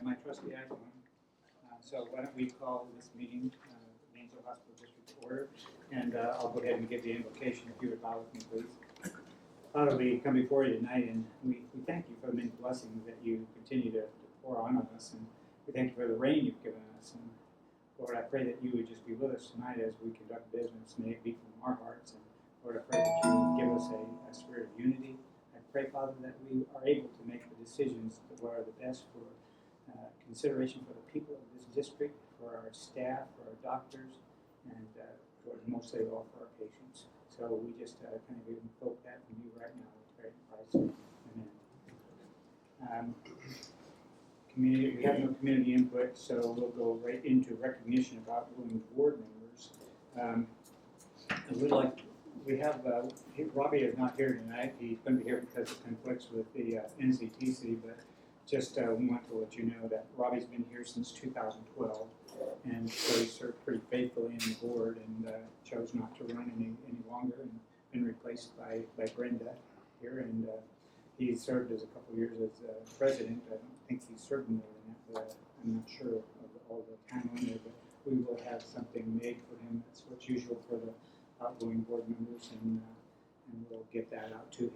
my trusty iPhone. So why don't we call this meeting, the Gainesville Hospital District to order, and I'll go ahead and give the invocation if you would bow with me, please. Father, we come before you tonight, and we thank you for the many blessings that you continue to pour on us, and we thank you for the rain you've given us. And Lord, I pray that you would just be with us tonight as we conduct business. May it be from our hearts. And Lord, I pray that you would give us a spirit of unity. I pray, Father, that we are able to make the decisions that are the best for consideration for the people of this district, for our staff, for our doctors, and Lord, mostly of all for our patients. So we just kind of invoke that from you right now. We pray in Christ's name. Amen. Community, we have no community input, so we'll go right into recognition of outgoing board members. I would like, we have, Robbie is not here tonight. He's going to be here because it conflicts with the NCTC, but just we want to let you know that Robbie's been here since 2012, and so he served pretty faithfully in the board and chose not to run any longer and been replaced by Brenda here, and he served as a couple years as president. I don't think he served more than that, but I'm not sure of all the time on there, but we will have something made for him. That's what's usual for the outgoing board members, and we'll get that out to him.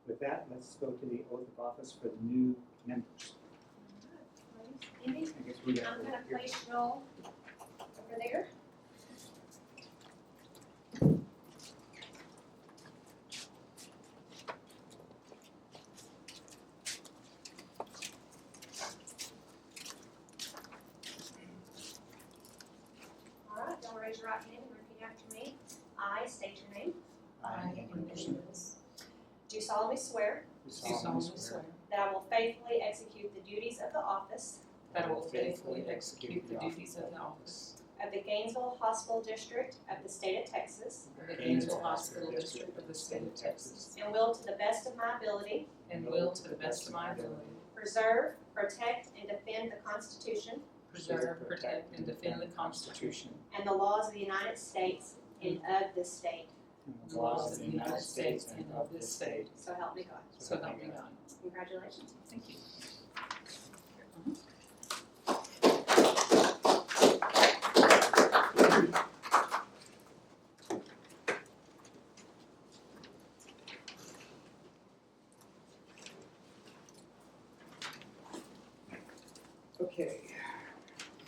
With that, let's go to the oath of office for the new members. I guess we got I'm going to place Joel over there. All right, y'all raise your right hand and repeat after me. I state your name. I, Do solemnly swear do solemnly swear that I will faithfully execute the duties of the office that I will faithfully execute the duties of the office of the Gainesville Hospital District of the State of Texas, of the Gainesville Hospital District of the State of Texas, and will, to the best of my ability, and will, to the best of my ability, preserve, protect, and defend the Constitution preserve, protect, and defend the Constitution and the laws of the United States and of this state. and and the laws of the United States and of this state. So help me God. So help me God. Congratulations. Thank you. Okay.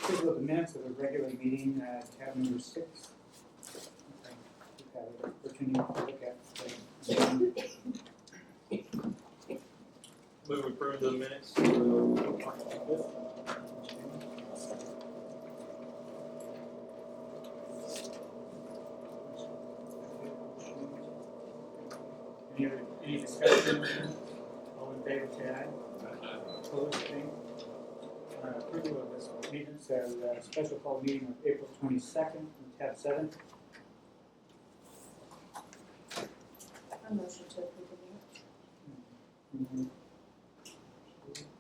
Approval of the minutes of the regular meeting, tab number 6. Okay. We've had an opportunity to look at. Move approve the minutes. Any discussion? All in favor, say aye. Opposed, same. Approval of this minutes as a special call meeting of April 22nd, tab 7. A motion to approve the minutes.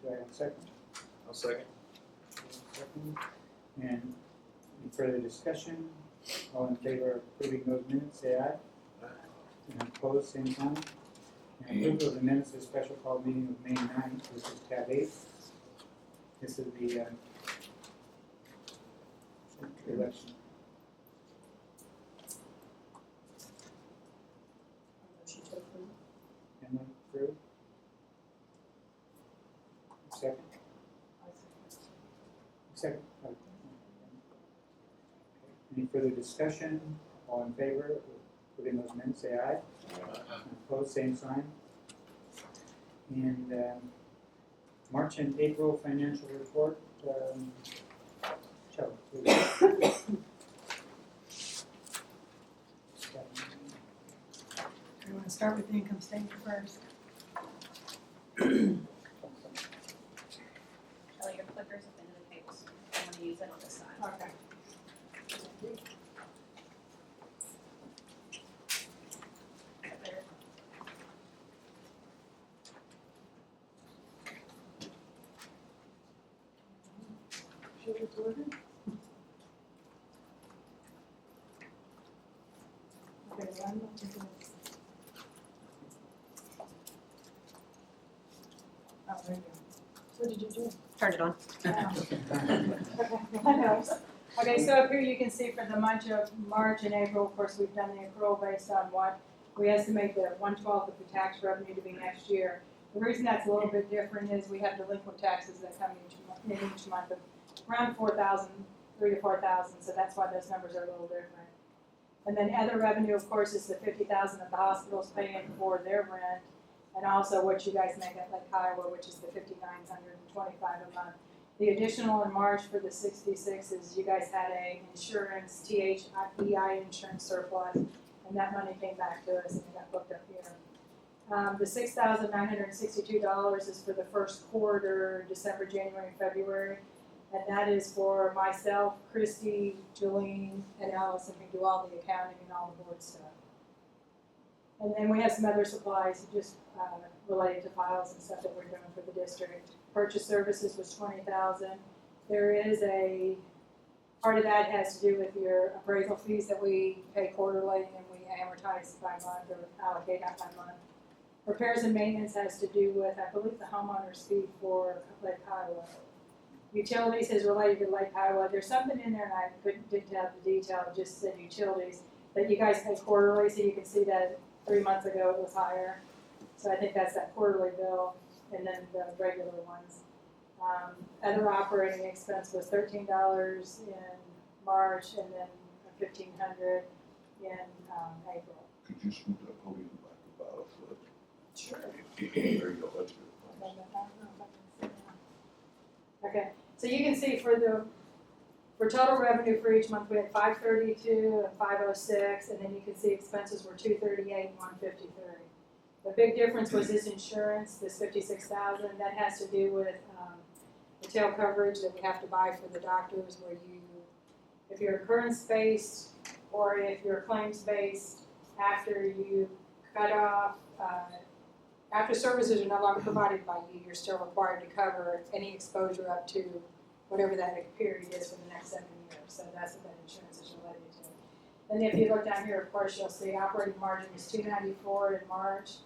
Do I have a second? I'll second. Second. And any further discussion? All in favor of approving those minutes, say aye. And opposed, same sign. And approval of the minutes of the special call meeting of May 9th, which is tab 8. This is the election. A motion to approve. Emily, through? Second? Second. Okay. Any further discussion? All in favor of putting those minutes, say aye. Opposed, same sign. And March and April financial report. Joe, please. You want to start with the income statement first? Kelly, your clicker's at the end of the table, so I'm going to use it on this side. Okay. Should we do it? Okay, so I'm not taking this. Oh, there you go. What did you do? Turned it on. Okay, that helps. Okay, so up here you can see for the month of March and April, of course, we've done the accrual based on what we estimate the 1/12 of the tax revenue to be next year. The reason that's a little bit different is we have delinquent taxes that come each month of around 4,000, 3,000 to 4,000, so that's why those numbers are a little different. And then other revenue, of course, is the 50,000 that the hospital's paying for their rent, and also what you guys make at Lake Iowa, which is the 5,925 a month. The additional in March for the 66 is you guys had a insurance, THEI insurance surplus, and that money came back to us and it got booked up here. The $6,962 is for the first quarter, December, January, and February. And that is for myself, Christy, Jolene, and Allison, who do all the accounting and all the board stuff. And then we have some other supplies just related to files and stuff that we're doing for the district. Purchase services was $20,000. There is a, part of that has to do with your appraisal fees that we pay quarterly and we amortize by month or allocate out by month. Repairs and maintenance has to do with, I believe, the homeowner's fee for Lake Iowa. Utilities is related to Lake Iowa. There's something in there, and I didn't have the detail, it just said utilities, that you guys pay quarterly, so you can see that 3 months ago it was higher. So I think that's that quarterly bill, and then the regular ones. Other operating expense was $13 in March, and then $1,500 in April. Could you scoot that podium back about a foot? Sure. There you go, that's good. Okay, so you can see for total revenue for each month, we had 532 and 506, and then you can see expenses were 238 and 153. The big difference was this insurance, this 56,000, that has to do with the tail coverage that we have to buy for the doctors, where you, if you're occurrence-based or if you're claims-based, after you cut off, after services are no longer provided by you, you're still required to cover any exposure up to whatever that period is for the next 7 years. So that's what that insurance is related to. And if you look down here, of course, you'll see operating margin was 294 in March,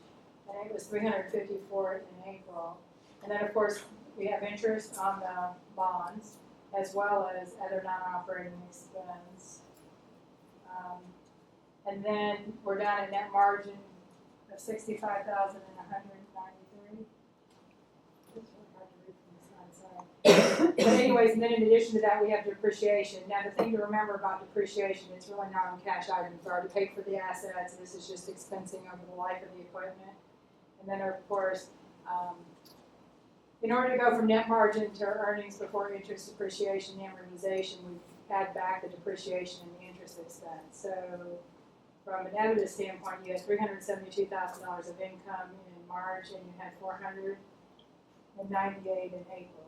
and it was 354 in April. And then, of course, we have interest on the bonds, as well as other non-operating expense. And then we're down at net margin of 65,193. It's really hard to read from this side, sorry. But anyways, and then in addition to that, we have depreciation. Now, the thing to remember about depreciation, it's really not on cash items. We already paid for the assets. This is just expensing over the life of the equipment. And then, of course, in order to go from net margin to earnings before interest, depreciation, and amortization, we add back the depreciation and the interest expense. So from an EBITDA standpoint, you had $372,000 of income in March, and you had $498 in April.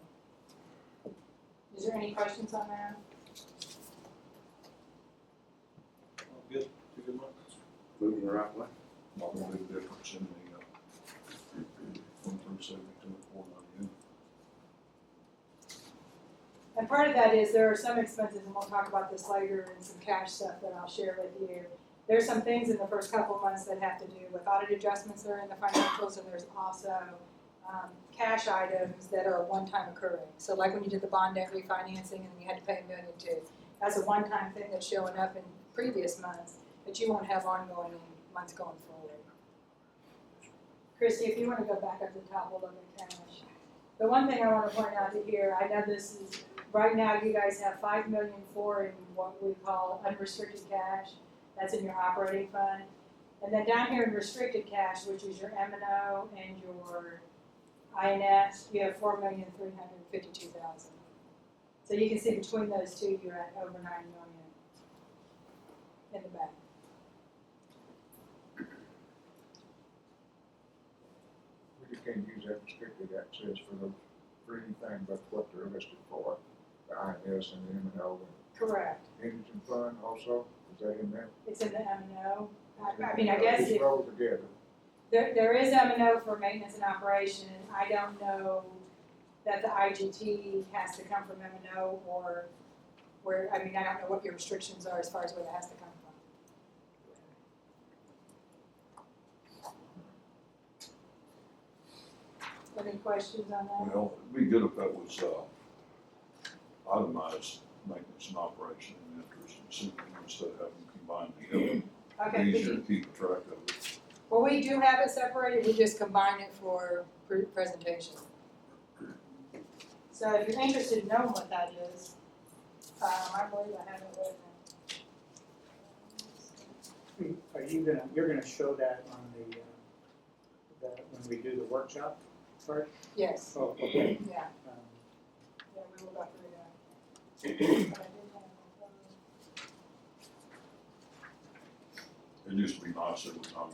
Is there any questions on that? All good, 2 good months. Moving the right way. Not gonna make a difference in the, 1,372 and 498. And part of that is there are some expenses, and we'll talk about this later, and some cash stuff that I'll share with you. There's some things in the first couple of months that have to do with audit adjustments that are in the financials, and there's also cash items that are one-time occurring. So like when you did the bond debt refinancing and you had to pay $1.2 million, that's a one-time thing that's showing up in previous months, but you won't have ongoing in months going forward. Christy, if you want to go back up to the top, we'll look at cash. The one thing I want to point out to here, I know this is, right now you guys have $5.4 million in what we call unrestricted cash. That's in your operating fund. And then down here in restricted cash, which is your M&O and your INS, you have $4,352,000. So you can see between those two, you're at over $9 million in the bank. We just can't use that restricted access for anything but what they're listed for, the INS and the M&O and Correct. indigent fund also, is that in there? It's in the M&O. I mean, I guess It's if, rolled together. there is M&O for maintenance and operation. I don't know that the IGT has to come from M&O or where, I mean, I don't know what your restrictions are as far as where that has to come from. Any questions on that? Well, it'd be good if that was, itemized maintenance and operation and interest and super instead of having them combined together. Okay, could Easier you- to keep track of it. Well, we do have it separated, we just combine it for presentation. so if you're interested in knowing what that is, I believe I have it with me. Are you're gonna show that on when we do the workshop part? Yes, Oh, okay. Yeah, Um, yeah, we will go through that. But I did have it, It used to be nice every time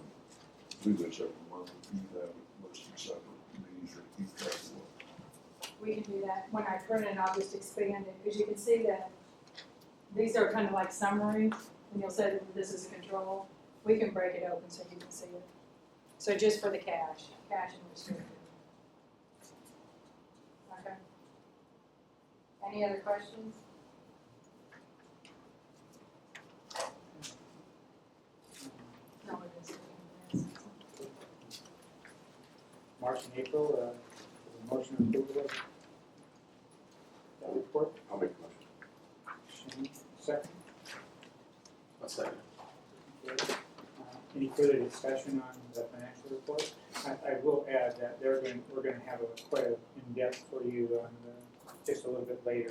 we do this every month, if you have it listed separate, it'd be easier to keep track of what. We can do that. When I print it, I'll just expand it, because you can see that these are kind of like summaries, and you'll say that this is a control. We can break it open so you can see it. So just for the cash and restricted. Okay. Any other questions? No, it is. March and April, motion to approve that report. I'll make a motion. Shane, second. I'll second. Any further discussion on the financial report? I will add that we're gonna have quite an in-depth for you on just a little bit later,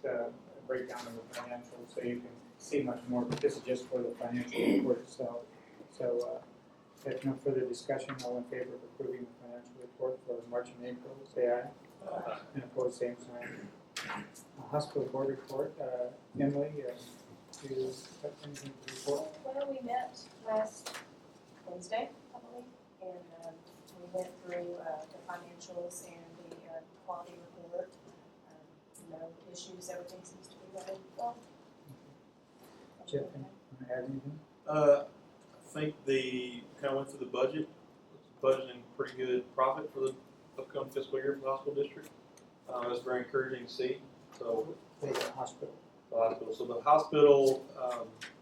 a breakdown of the financials, so you can see much more, but this is just for the financial report itself. So, if no further discussion, all in favor of approving the financial report for March and April, say aye. And opposed, same sign. Hospital board report, Emily, do you have anything to report? Well, we met last Wednesday, I believe, and we went through the financials and the quality report. No issues, everything seems to be going well. Jeff, want to add anything? I think kind of went through the budget, budgeting pretty good profit for the upcoming fiscal year for the hospital district. That's very encouraging to see, so. For the hospital. The hospital, so the hospital,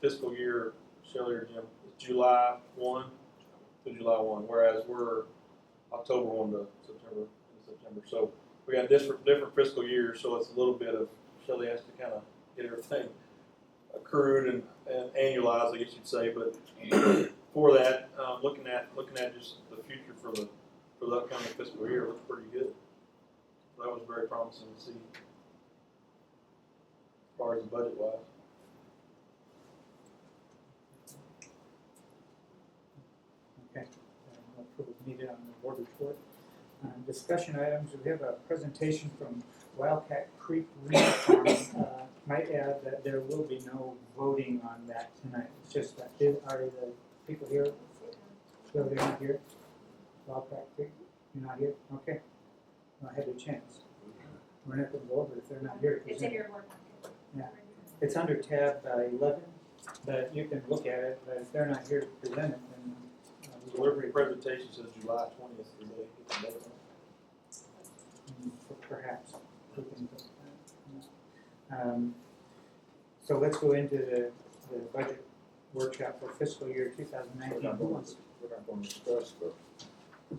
fiscal year, Shelley or Jim, is July 1 to July 1, whereas we're October 1 to September. So we got different fiscal years, so it's a little bit of, Shelley has to kind of get everything accrued and annualized, I guess you'd say, but for that, looking at just the future for the upcoming fiscal year looks pretty good. So that was very promising to see as far as the budget wise. Okay, no approval needed on the board report. Discussion items, we have a presentation from Wildcat Creek Wind Farm. Might add that there will be no voting on that tonight. It's just that, are the people here? So they're not here? Wildcat Creek, you're not here? Okay. Well, I had a chance. We're not gonna go over it if they're not here. It's in your board packet. It's under tab 11, but you can look at it, but if they're not here to present it, then So their presentation says July 20th is the day. It's another one. Perhaps. We can put that. So let's go into the budget workshop for fiscal year 2019. Who wants We're not gonna discuss the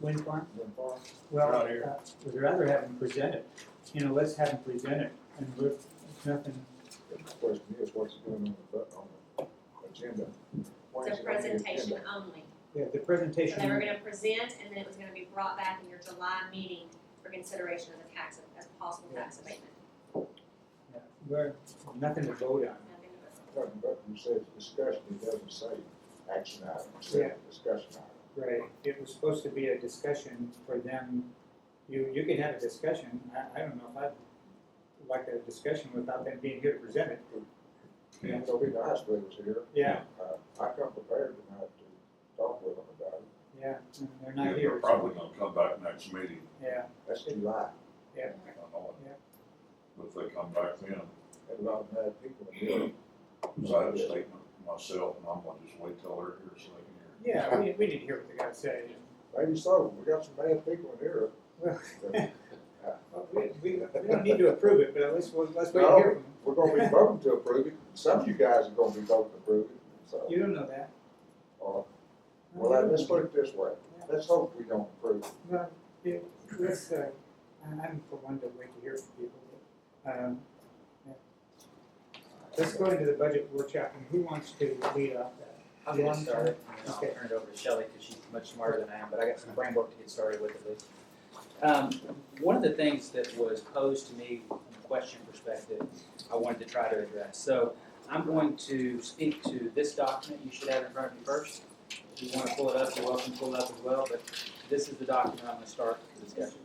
wind farm? wind farm. Well, Not here. we'd rather have them present it. Let's have them present it, and it's nothing. The question is, what's it doing on the agenda? Why It's is a it on the presentation agenda? only. Yeah, the So presentation. they were gonna present, and then it was gonna be brought back in your July meeting for consideration of the tax, as a possible tax abatement. Yeah, we're nothing to vote on. Nothing to vote. But you said discussion, it doesn't say action item, it says discussion item. Right, it was supposed to be a discussion for them. You can have a discussion. I don't know if I'd like a discussion without them being here to present it. Yeah, it'll be nice if they was here. Yeah, I come prepared tonight to talk with them about it. yeah, and they're Yeah, not here. they're probably gonna come back next meeting, Yeah, That's July, I know it. Yeah. But if they come back then, and a lot of mad people in here. cause I had a statement myself, and I'm gonna just wait till they're here so they can hear. yeah, we need to hear what they gotta say. Maybe so, we got some mad people in here. Well, we don't need to approve it, but let's wait to hear No, from them. we're gonna be voting to approve it, some of you guys are gonna be voting to approve it, so. You don't know that. Well, let's put it this way, let's hope we don't approve it. Well, let's, I'm for one to wait to hear from people. Yeah. Let's go into the budget workshop, and who wants to lead off that? I'll get it started, and then I'll Okay. turn it over to Shelley, because she's much smarter than I am, but I got some framework to get started with at least. One of the things that was posed to me from a question perspective, I wanted to try to address. So I'm going to speak to this document you should have in front of you first. If you want to pull it up, you're welcome to pull it up as well, but this is the document I'm going to start the discussion.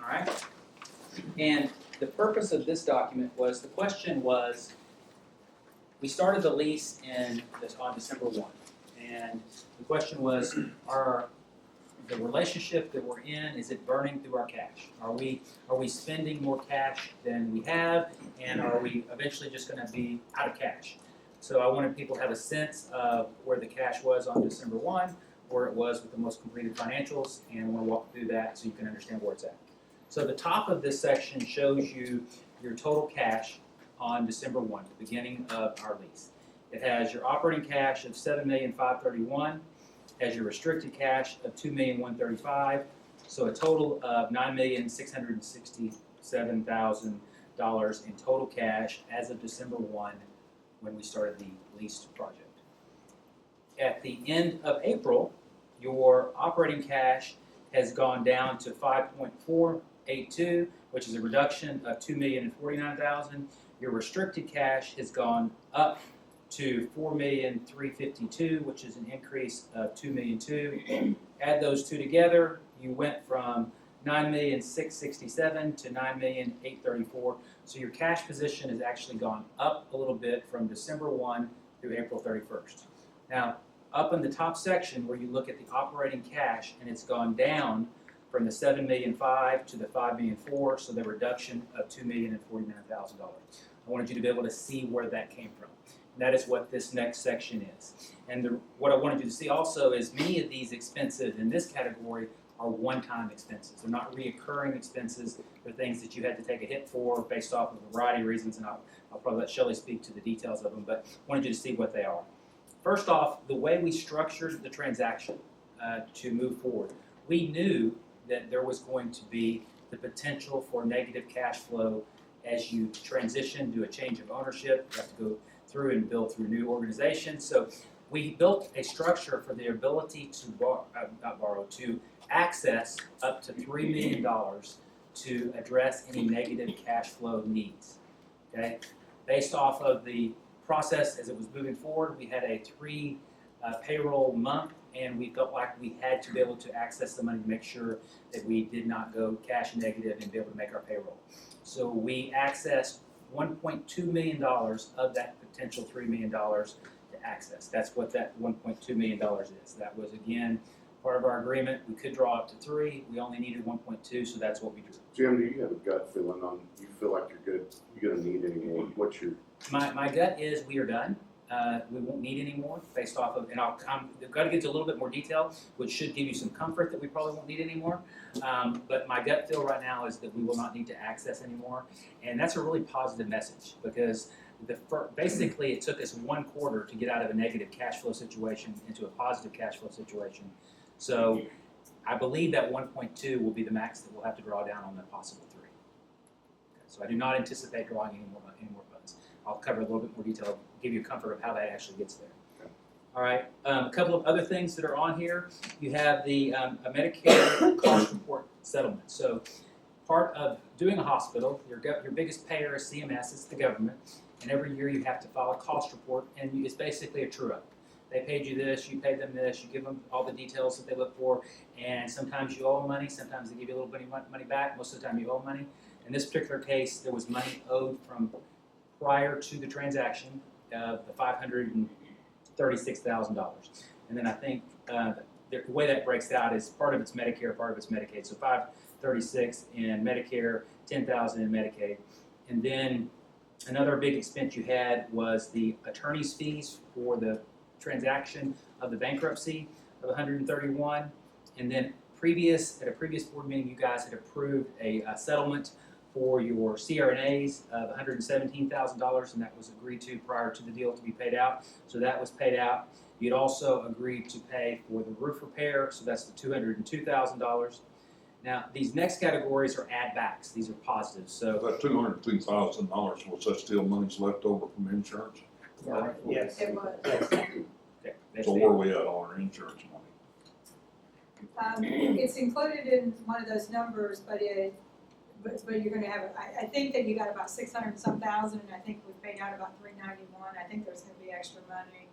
All right? And the purpose of this document was, the question was, we started the lease on December 1, and the question was, the relationship that we're in, is it burning through our cash? Are we spending more cash than we have, and are we eventually just going to be out of cash? So I wanted people to have a sense of where the cash was on December 1, where it was with the most completed financials, and I want to walk through that so you can understand where it's at. So the top of this section shows you your total cash on December 1, the beginning of our lease. It has your operating cash of $7,531,000, has your restricted cash of $2,135,000, so a total of $9,667,000 in total cash as of December 1 when we started the lease project. At the end of April, your operating cash has gone down to $5.482, which is a reduction of $2,049,000. Your restricted cash has gone up to $4,352,000, which is an increase of $2,002,000. Add those two together, you went from $9,667,000 to $9,834,000. So your cash position has actually gone up a little bit from December 1 through April 31st. Now, up in the top section where you look at the operating cash, and it's gone down from the $7,500,000 to the $5,400,000, so the reduction of $2,049,000. I wanted you to be able to see where that came from. And that is what this next section is. And what I wanted you to see also is many of these expenses in this category are one-time expenses. They're not reoccurring expenses. They're things that you had to take a hit for based off of a variety of reasons, and I'll probably let Shelley speak to the details of them, but I wanted you to see what they are. First off, the way we structured the transaction to move forward, we knew that there was going to be the potential for negative cash flow as you transition to a change of ownership. You have to go through and build through new organizations. So we built a structure for the ability to to access up to $3 million to address any negative cash flow needs. Okay, based off of the process as it was moving forward, we had a 3 payroll month, and we felt like we had to be able to access the money to make sure that we did not go cash negative and be able to make our payroll. So we accessed $1.2 million of that potential $3 million to access. That's what that $1.2 million is. That was, again, part of our agreement. We could draw up to 3. We only needed 1.2, so that's what we drew. Jim, do you have a gut feeling on, you feel like you're good, you're gonna need any more? What's your? My gut is we are done. We won't need any more based off of, and I've got to get to a little bit more detail, which should give you some comfort that we probably won't need any more. But my gut feel right now is that we will not need to access anymore, and that's a really positive message because basically it took us 1 quarter to get out of a negative cash flow situation into a positive cash flow situation. So I believe that 1.2 will be the max that we'll have to draw down on the possible 3. Okay, so I do not anticipate drawing any more funds. I'll cover a little bit more detail, give you comfort of how that actually gets there. Okay. All right, a couple of other things that are on here. You have the a Medicare cost report settlement. So part of doing a hospital, your biggest payer is CMS, it's the government, and every year you have to file a cost report, and it's basically a true-up. They paid you this, you paid them this, you give them all the details that they look for, and sometimes you owe them money, sometimes they give you a little bit of money back, most of the time you owe money. In this particular case, there was money owed from prior to the transaction of the $536,000. And then I think the way that breaks out is part of it's Medicare, part of it's Medicaid. So $536,000 in Medicare, $10,000 in Medicaid. And then another big expense you had was the attorney's fees for the transaction of the bankruptcy of $131,000. And then at a previous board meeting, you guys had approved a settlement for your CRNAs of $117,000, and that was agreed to prior to the deal to be paid out. So that was paid out. You'd also agreed to pay for the roof repair, so that's the $202,000. Now, these next categories are add backs. These are positives. So That $202,000, was that still money's left over from insurance? Yes. It was. okay, that's So the- where are we at on our insurance money? It's included in one of those numbers, but you're gonna have, I think that you got about 600 and some thousand, and I think we paid out about 391. I think there's gonna be extra money.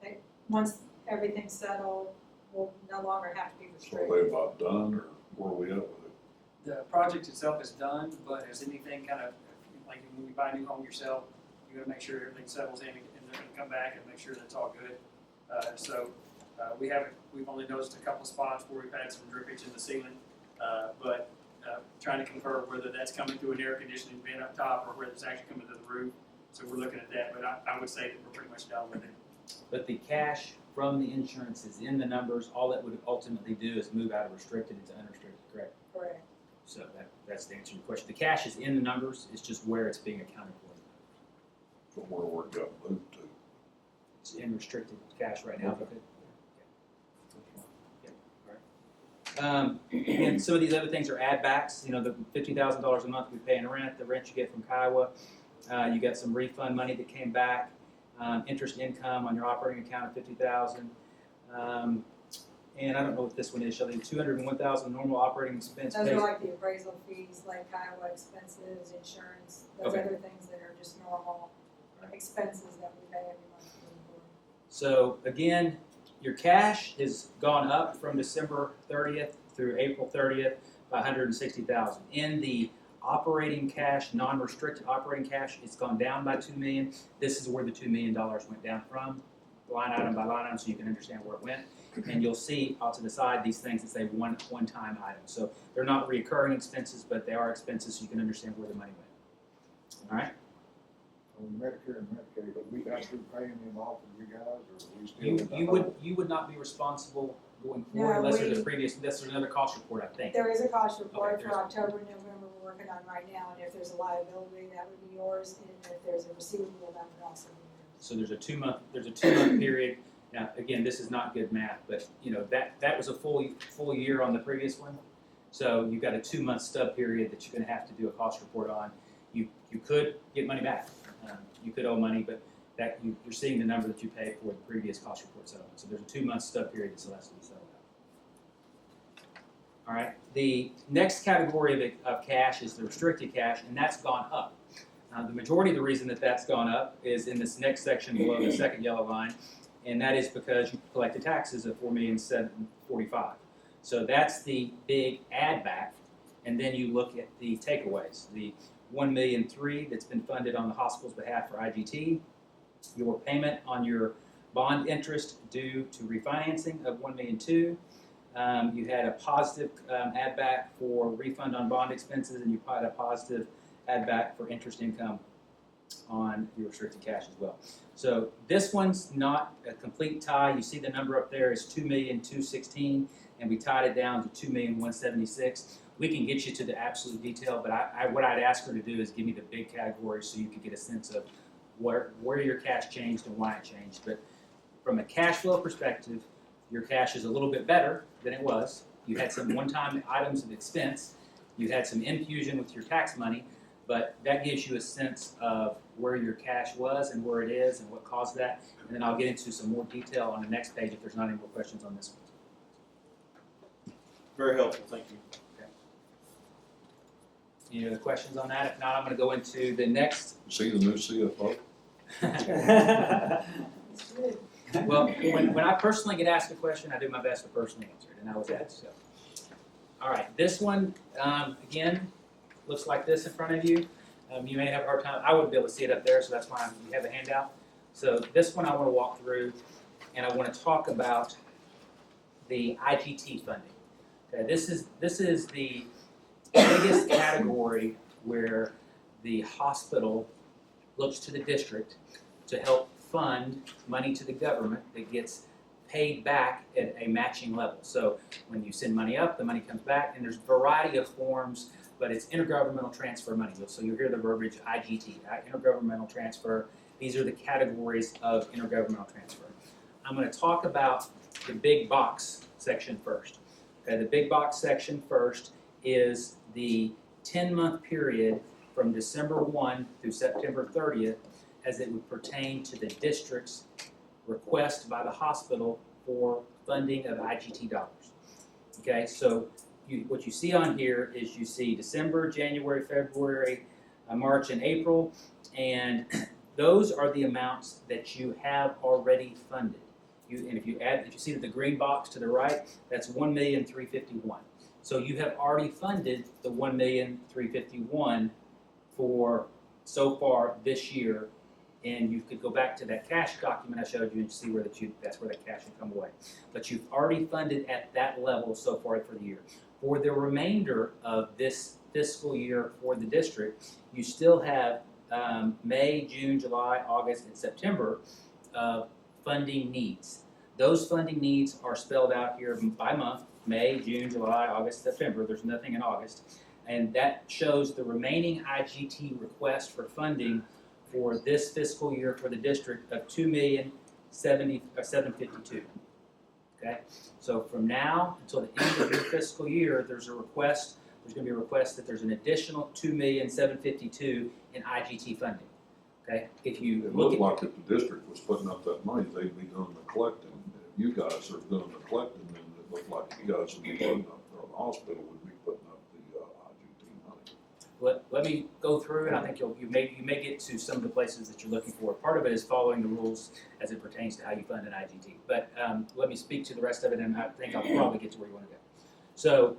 That, once everything's settled, will no longer have to be So are they restricted. about done, or where are we at with it? The project itself is done, but has anything kind of, like when you buy a new home yourself, you gotta make sure everything settles in and then come back and make sure that's all good. We've only noticed a couple of spots where we've had some drippage in the ceiling, but trying to confirm whether that's coming through an air conditioning vent up top or whether it's actually coming through the roof. So we're looking at that, but I would say that we're pretty much done with it. But the cash from the insurance is in the numbers. All that would ultimately do is move out of restricted into unrestricted, correct? Correct. So that's the answer to your question. The cash is in the numbers, it's just where it's being accounted for. So where it got moved to? It's in restricted cash right now. And some of these other things are add backs, you know, the $50,000 a month we pay in rent, the rent you get from Kiowa. You got some refund money that came back, interest income on your operating account of $50,000. And I don't know what this one is, Shelley, $201,000 normal operating expense. Those pays- are like the appraisal fees, like Kiowa expenses, insurance, those Okay. other things that are just normal expenses that we pay every month for the board. So again, your cash has gone up from December 30th through April 30th by $160,000. In the operating cash, non-restricted operating cash, it's gone down by $2 million. This is where the $2 million went down from, line item by line item, so you can understand where it went. And you'll see out to the side these things that say one-time items. So they're not recurring expenses, but they are expenses, so you can understand where the money went. All right? On Medicare and Medicaid, are we actually paying them off for you guys, or are we still? You would not be responsible going No, forward unless we- there's another cost report, I think. There is a cost report Okay, for October and November we're working on right now, and if there's a liability, that would be yours, and if there's a receivable, that would also be yours. So there's a two month period. Now, again, this is not good math, but you know, that was a full year on the previous one. So you've got a 2 month stub period that you're gonna have to do a cost report on. You could get money back. You could owe money, but that you're seeing the number that you paid for the previous cost report settlement. So there's a 2 month stub period that still has to be settled out. All right, the next category of cash is the restricted cash, and that's gone up. The majority of the reason that that's gone up is in this next section below the second yellow line, and that is because you collected taxes of $4,745,000. So that's the big add back, and then you look at the takeaways, the $1,003,000 that's been funded on the hospital's behalf for IGT, your payment on your bond interest due to refinancing of $1,200,000. You had a positive add back for refund on bond expenses, and you had a positive add back for interest income on your restricted cash as well. So this one's not a complete tie. You see the number up there is $2,216,000, and we tied it down to $2,176,000. We can get you to the absolute detail, but what I'd ask her to do is give me the big categories so you can get a sense of where your cash changed and why it changed. But from a cash flow perspective, your cash is a little bit better than it was. You had some one-time items of expense. You had some infusion with your tax money, but that gives you a sense of where your cash was and where it is and what caused that. And then I'll get into some more detail on the next page if there's not any more questions on this one. Very helpful, thank you. Any other questions on that? If not, I'm going to go into the next. See the new CFO? Well, when I personally get asked a question, I do my best to personally answer it, and I was asked. So, all right, this one again looks like this in front of you. You may have a hard time. I wouldn't be able to see it up there, so that's why we have a handout. So this one I want to walk through, and I want to talk about the IGT funding. Okay, this is the biggest category where the hospital looks to the district to help fund money to the government that gets paid back at a matching level. So when you send money up, the money comes back, and there's a variety of forms but it's intergovernmental transfer money. So you'll hear the verbiage IGT, intergovernmental transfer. These are the categories of intergovernmental transfer. I'm going to talk about the big box section first. Okay, the big box section first is the 10-month period from December 1 through September 30th as it would pertain to the district's request by the hospital for funding of IGT dollars. Okay, so what you see on here is you see December, January, February, March, and April, and those are the amounts that you have already funded. And if you see that the green box to the right, that's $1,351,000. So you have already funded the $1,351,000 for so far this year, and you could go back to that cash document I showed you and see that's where that cash would come away. But you've already funded at that level so far for the year. For the remainder of this fiscal year for the district, you still have May, June, July, August, and September funding needs. Those funding needs are spelled out here by month: May, June, July, August, September. There's nothing in August. And that shows the remaining IGT request for funding for this fiscal year for the district of $2,070,752. Okay? So from now until the end of your fiscal year, there's going to be a request that there's an additional $2,752,000 in IGT funding. Okay? If you It look looked at like if the district was putting up that money, they'd be doing the collecting. If you guys are doing the collecting, then it looked like you guys would be putting up, or the hospital would be putting up the IGT money. let me go through, and I think you may get to some of the places that you're looking for. Part of it is following the rules as it pertains to how you fund an IGT. But let me speak to the rest of it, and I think I'll probably get to where you want to go. So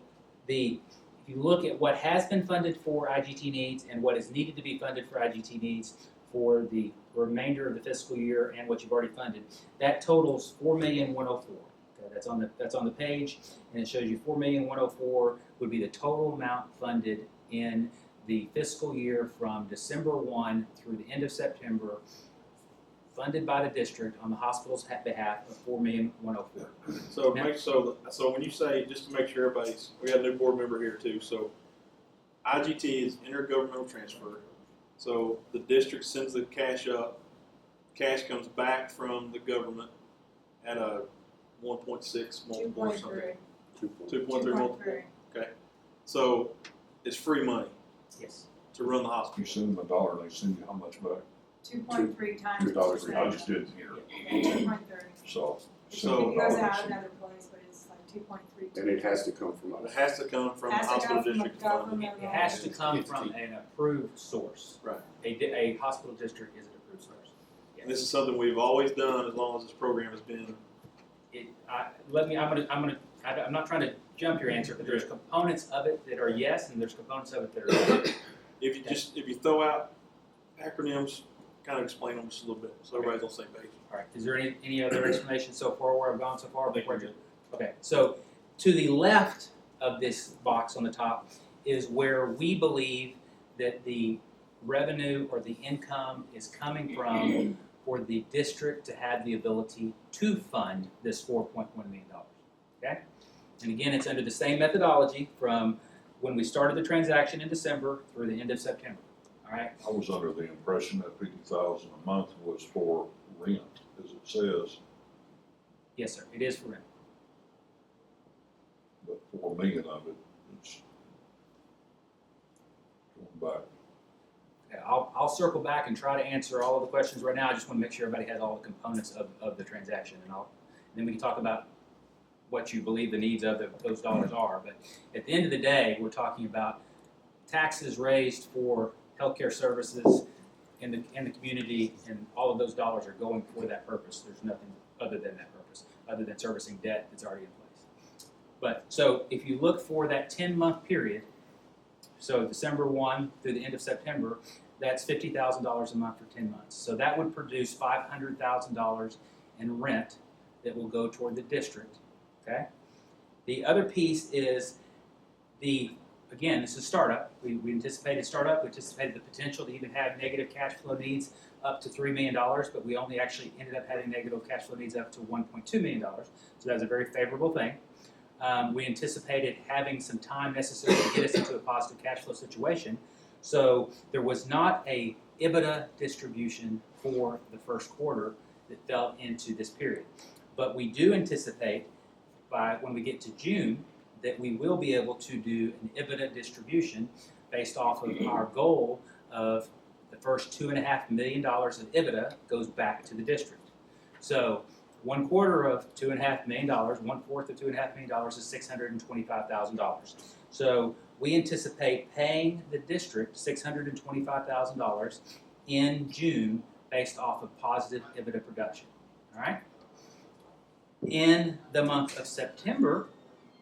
if you look at what has been funded for IGT needs and what is needed to be funded for IGT needs for the remainder of the fiscal year and what you've already funded, that totals $4,104,000. Okay, that's on the page, and it shows you $4,104,000 would be the total amount funded in the fiscal year from December 1 through the end of September, funded by the district on the hospital's behalf of $4,104,000. So when you say, just to make sure we got a new board member here too, so IGT is intergovernmental transfer. So the district sends the cash up, cash comes back from the government at a 1.6 multiple or something. 2.3 multiple. Okay. So it's free money Yes. to run the You hospital. send them $1, and they send you how much back? 2.3 times. $2. I just didn't hear. Yeah, 2.3. So. So- It goes out another place, but it's like 2.3. And it has to come from It us. has to come from the Has to hospital come from a district to fund it. government. It has to come from an approved source. Right. A hospital district is an approved source. And this is something we've always done as long as this program has been. I'm not trying to jump your answer, but there's components of it that are yes, and there's components of it that are no. If you throw out acronyms, kind of explain them just a little bit, so everybody's on the same page. All right, is there any other explanation so far where I've gone so far? Okay, so to the left of this box on the top is where we believe that the revenue or the income is coming from for the district to have the ability to fund this $4.1 million, okay? And again, it's under the same methodology from when we started the transaction in December through the end of September, all right? I was under the impression that $50,000 a month was for rent, as it says, Yes, sir, it is for rent. but $4 million of it is going back. Okay, I'll circle back and try to answer all of the questions right now. I just want to make sure everybody has all the components of the transaction, and then we can talk about what you believe the needs of those dollars are. But at the end of the day, we're talking about taxes raised for healthcare services in the community, and all of those dollars are going for that purpose. There's nothing other than that purpose, other than servicing debt that's already in place. But so if you look for that 10-month period, so December 1 through the end of September, that's $50,000 a month for 10 months. So that would produce $500,000 in rent that will go toward the district, okay? The other piece is again, this is startup. We anticipated startup. We anticipated the potential to even have negative cash flow needs up to $3 million, but we only actually ended up having negative cash flow needs up to $1.2 million. So that's a very favorable thing. we anticipated having some time necessary to get us into a positive cash flow situation. So there was not a EBITDA distribution for the first quarter that fell into this period. But we do anticipate by when we get to June that we will be able to do an EBITDA distribution based off of our goal of the first $2.5 million of EBITDA goes back to the district. So 1/4 of $2.5 million, 1/4 of $2.5 million is $625,000. So we anticipate paying the district $625,000 in June based off of positive EBITDA production. All right? In the month of September,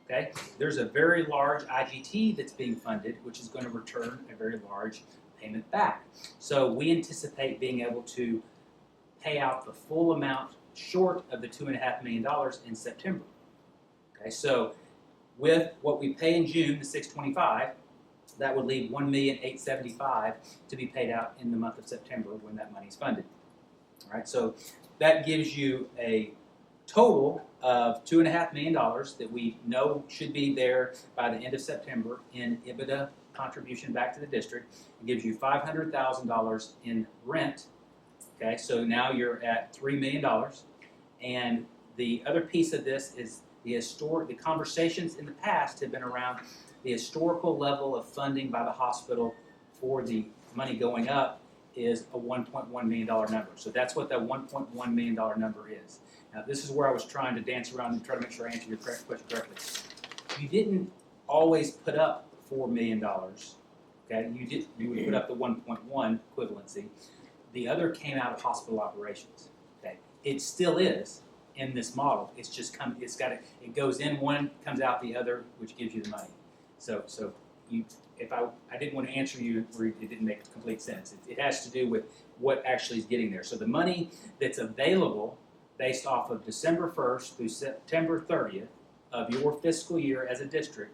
okay, there's a very large IGT that's being funded, which is going to return a very large payment back. So we anticipate being able to pay out the full amount short of the $2.5 million in September. Okay, so with what we pay in June, the $625,000, that would leave $1,875,000 to be paid out in the month of September when that money is funded. All right, so that gives you a total of $2.5 million that we know should be there by the end of September in EBITDA contribution back to the district. It gives you $500,000 in rent. Okay, so now you're at $3 million. And the other piece of this is the conversations in the past have been around the historical level of funding by the hospital for the money going up is a $1.1 million number. So that's what that $1.1 million number is. Now, this is where I was trying to dance around and try to make sure I answer your question correctly. You didn't always put up $4 million. Okay, you would put up the 1.1 equivalency. The other came out of hospital operations. Okay, it still is in this model. It's just it goes in one, comes out the other, which gives you the money. So if I didn't want to answer you where it didn't make complete sense. It has to do with what actually is getting there. So the money that's available based off of December 1st through September 30th of your fiscal year as a district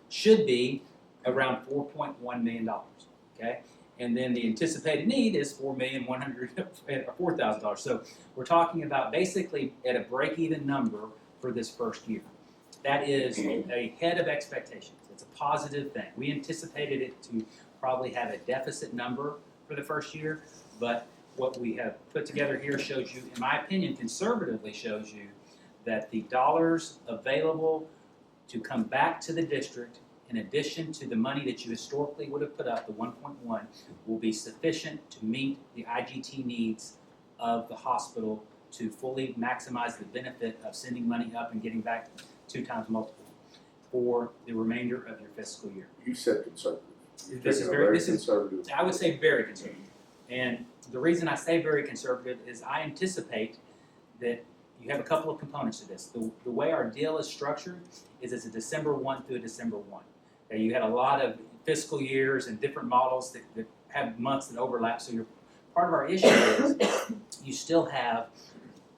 should be around $4.1 million. Okay, and then the anticipated need is $4,104,000. So we're talking about basically at a break-even number for this first year. That is ahead of expectations. It's a positive thing. We anticipated it to probably have a deficit number for the first year, but what we have put together here shows you, in my opinion, conservatively shows you that the dollars available to come back to the district in addition to the money that you historically would have put up, the 1.1, will be sufficient to meet the IGT needs of the hospital to fully maximize the benefit of sending money up and getting back 2 times multiple for the remainder of your fiscal year. You said conservative. This is Very conservative. I would say very conservative. And the reason I say very conservative is I anticipate that you have a couple of components to this. The way our deal is structured is it's a December 1 through a December 1. Okay, you had a lot of fiscal years and different models that have months that overlap. So part of our issue is you still have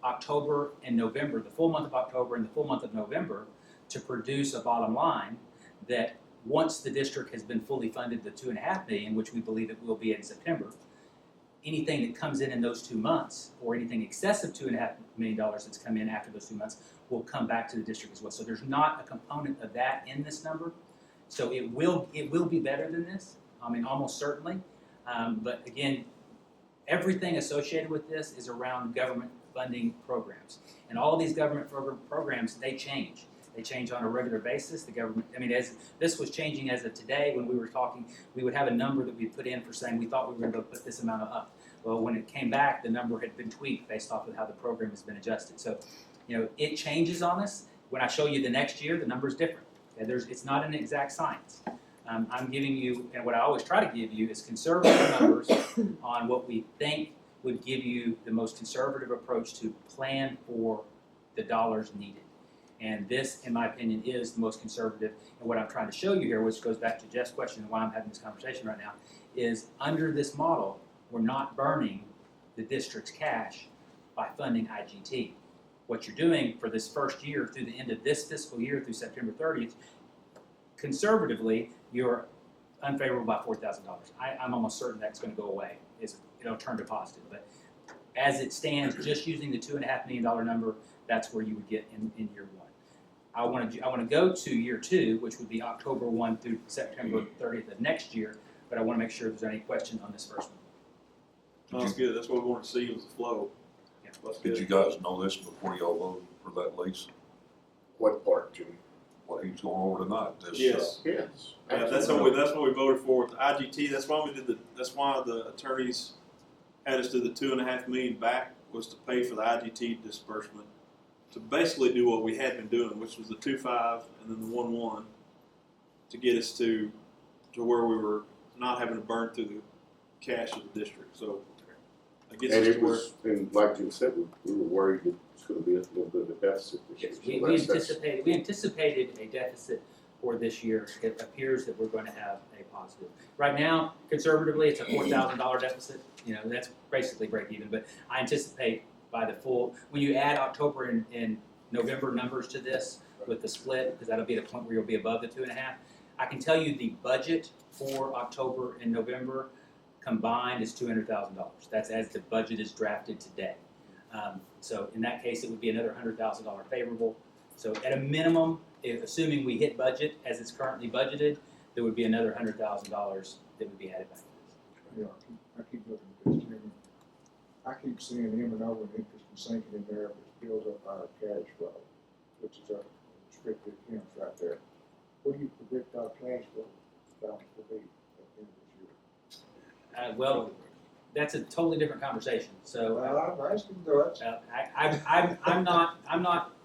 October and November, the full month of October and the full month of November, to produce a bottom line that once the district has been fully funded the $2.5 million, which we believe it will be in September, anything that comes in those 2 months or anything excessive $2.5 million that's come in after those 2 months will come back to the district as well. So there's not a component of that in this number. So it will be better than this, I mean, almost certainly. But again, everything associated with this is around government funding programs. And all of these government programs, they change. They change on a regular basis. The government, I mean, as this was changing as of today when we were talking, we would have a number that we put in for saying we thought we were going to put this amount up. Well, when it came back, the number had been tweaked based off of how the program has been adjusted. So, it changes on us. When I show you the next year, the number is different. Okay? It's not an exact science. I'm giving you, and what I always try to give you is conservative numbers on what we think would give you the most conservative approach to plan for the dollars needed. And this, in my opinion, is the most conservative. And what I'm trying to show you here, which goes back to Jeff's question and why I'm having this conversation right now, is under this model, we're not burning the district's cash by funding IGT. What you're doing for this first year through the end of this fiscal year through September 30th, conservatively, you're unfavorable by $4,000. I'm almost certain that's going to go away. It'll turn to positive. But as it stands, just using the $2.5 million number, that's where you would get in year one. I wanna go to year 2, which would be October 1 through September 30th of next year, but I wanna make sure if there's any question on this first one. No, that's good, that's what we wanted to see was the flow. Yeah. That's Did good. you guys know this before y'all voted for that lease? What part, Jimmy? What he's going over tonight, this, Yes. Yes. Yeah, that's what we voted for with the IGT, that's why that's why the attorneys had us do the 2.5 million back, was to pay for the IGT disbursement. To basically do what we had been doing, which was the 2.5 and then the 1.1, to get us to where we were not having to burn through the cash of the district, so. That gets And us it to where, was, and like Jim said, we were worried it was gonna be a little bit of a deficit this year. Yes, So we anticipated a deficit for this year. It appears that we're going to have a positive. Right now, conservatively, it's a $4,000 deficit. You know, that's basically break even, but I anticipate by the full, when you add October and November numbers to this with the split, because that'll be the point where you'll be above the 2.5. I can tell you the budget for October and November combined is $200,000. That's as the budget is drafted today. So in that case, it would be another $100,000 favorable. So at a minimum, assuming we hit budget as it's currently budgeted, there would be another $100,000 that would be added back to this. Yeah, I keep looking at this, Jimmy. I keep seeing M&O and interest and sinking in there, which builds up our cash flow, which is our restricted accounts right there. What do you predict our cash flow balance will be at the end of this year? Well, that's a totally different conversation. So Well, I'm asking, though, that's, I'm not.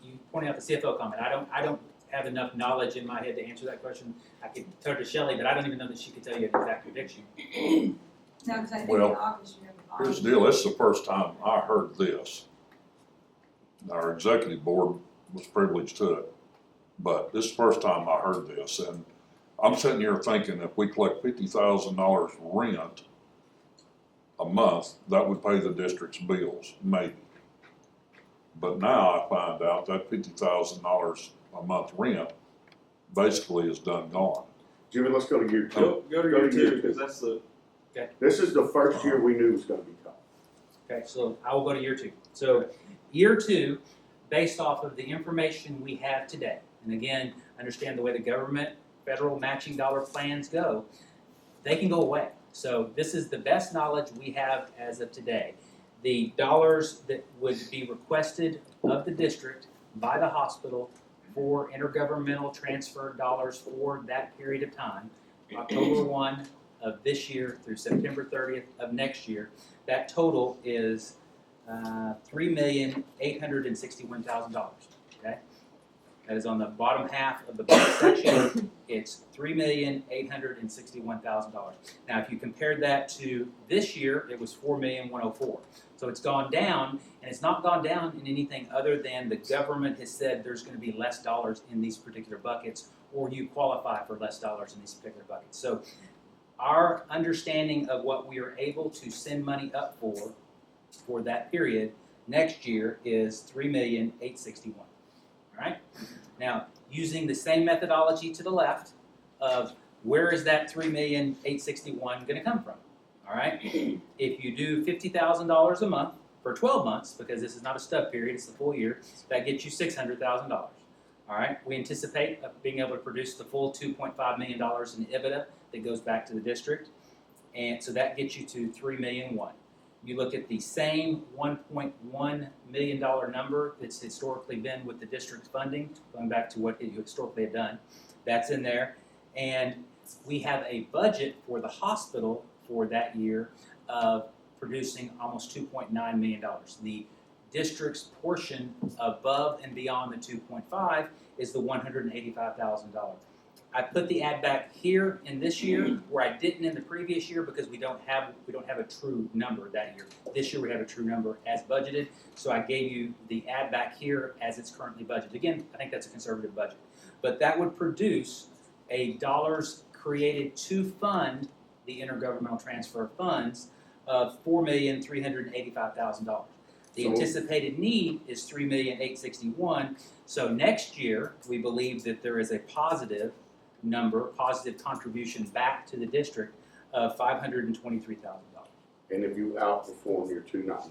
You pointing out the CFO comment. I don't have enough knowledge in my head to answer that question. I could turn to Shelley, but I don't even know that she could tell you an exact prediction. No, because I think Well, in August you're gonna be here's the deal, this is the first time I heard this. Our executive board was privileged to it, but this is the first time I heard this, and I'm sitting here thinking if we collect $50,000 rent a month, that would pay the district's bills, maybe. But now I find out that $50,000 a month rent basically is done gone. Jimmy, let's go to year 2. go to year 2, because that's the, This is the first year we knew it was gonna be tough. Okay, so I will go to year 2. So year 2, based off of the information we have today, and again, understand the way the government, federal matching dollar plans go, they can go away. So this is the best knowledge we have as of today. The dollars that would be requested of the district by the hospital for intergovernmental transfer dollars for that period of time, October 1 of this year through September 30th of next year, that total is $3,861,000. Okay, that is on the bottom half of the budget section. It's $3,861,000. Now, if you compare that to this year, it was $4,104,000. So it's gone down, and it's not gone down in anything other than the government has said there's going to be less dollars in these particular buckets, or you qualify for less dollars in these particular buckets. So our understanding of what we are able to send money up for that period next year is $3,861,000. All right? Now, using the same methodology to the left of where is that $3,861,000 going to come from? All right? If you do $50,000 a month for 12 months, because this is not a stub period, it's the full year, that gets you $600,000. All right? We anticipate being able to produce the full $2.5 million in EBITDA that goes back to the district, and so that gets you to $3,000,001. You look at the same $1.1 million number that's historically been with the district's funding, going back to what it historically had done, that's in there, and we have a budget for the hospital for that year of producing almost $2.9 million. The district's portion above and beyond the 2.5 is the $185,000. I put the add back here in this year where I didn't in the previous year because we don't have a true number that year. This year we have a true number as budgeted, so I gave you the add back here as it's currently budgeted. Again, I think that's a conservative budget, but that would produce a dollars created to fund the intergovernmental transfer funds of $4,385,000. The anticipated need is $3,861,000. So next year we believe that there is a positive number, positive contribution back to the district of $523,000. And if you outperform your 2.9,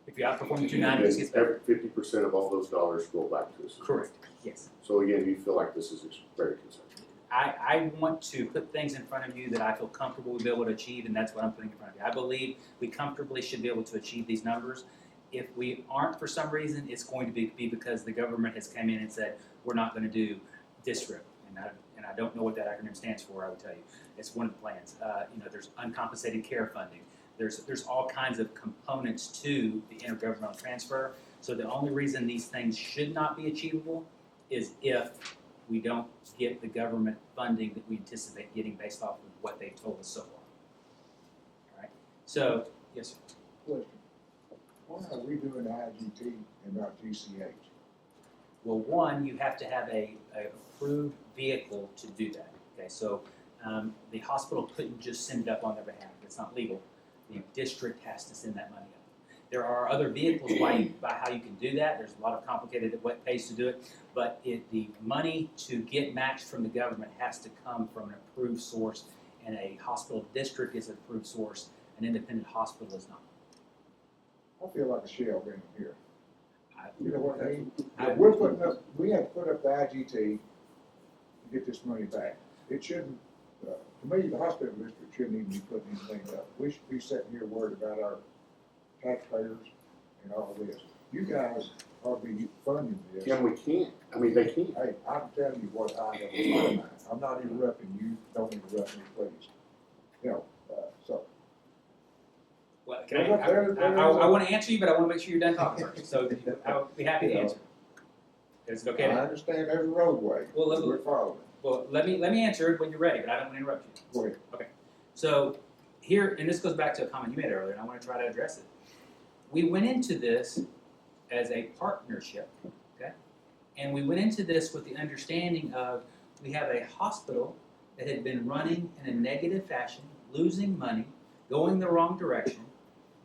If you outperform the 290, it just gets better. 50% of all those dollars go back to us. Correct, yes. So again, you feel like this is very conservative. I want to put things in front of you that I feel comfortable we'll be able to achieve, and that's what I'm putting in front of you. I believe we comfortably should be able to achieve these numbers. If we aren't for some reason, it's going to be because the government has come in and said, we're not gonna do DSRIP. And I don't know what that acronym stands for, I would tell you. It's one of the plans. There's uncompensated care funding. There's all kinds of components to the intergovernmental transfer. So the only reason these things should not be achievable is if we don't get the government funding that we anticipate getting based off of what they've told us so far. All right, so, yes, sir. Question. Why are we doing IGT and not GCH? Well, one, you have to have a approved vehicle to do that, okay? So, the hospital couldn't just send it up on their behalf, it's not legal. The district has to send that money up. There are other vehicles by how you can do that. There's a lot of complicated ways to do it, but the money to get matched from the government has to come from an approved source, and a hospital district is an approved source. An independent hospital is not. I feel like a shell being here. I- You know what I mean? I- We have to put up the IGT to get this money back. It shouldn't, to me, the hospital district shouldn't even be putting anything up. We should be sitting here worried about our taxpayers and all this. You guys ought to be funding this. Yeah, we can't. I mean, they can't. Hey, I'm telling you what I have in my mind. I'm not interrupting you, don't interrupt me, please. So, Well, I want to answer you, but I want to make sure you're done talking first. So I'll be happy to answer. Is it okay? I understand there's a roadway, Well, we're following. Well, let me answer it when you're ready, but I don't want to interrupt you. Go ahead. So here, and this goes back to a comment you made earlier, and I want to try to address it. We went into this as a partnership, okay? And we went into this with the understanding of we have a hospital that had been running in a negative fashion, losing money, going the wrong direction,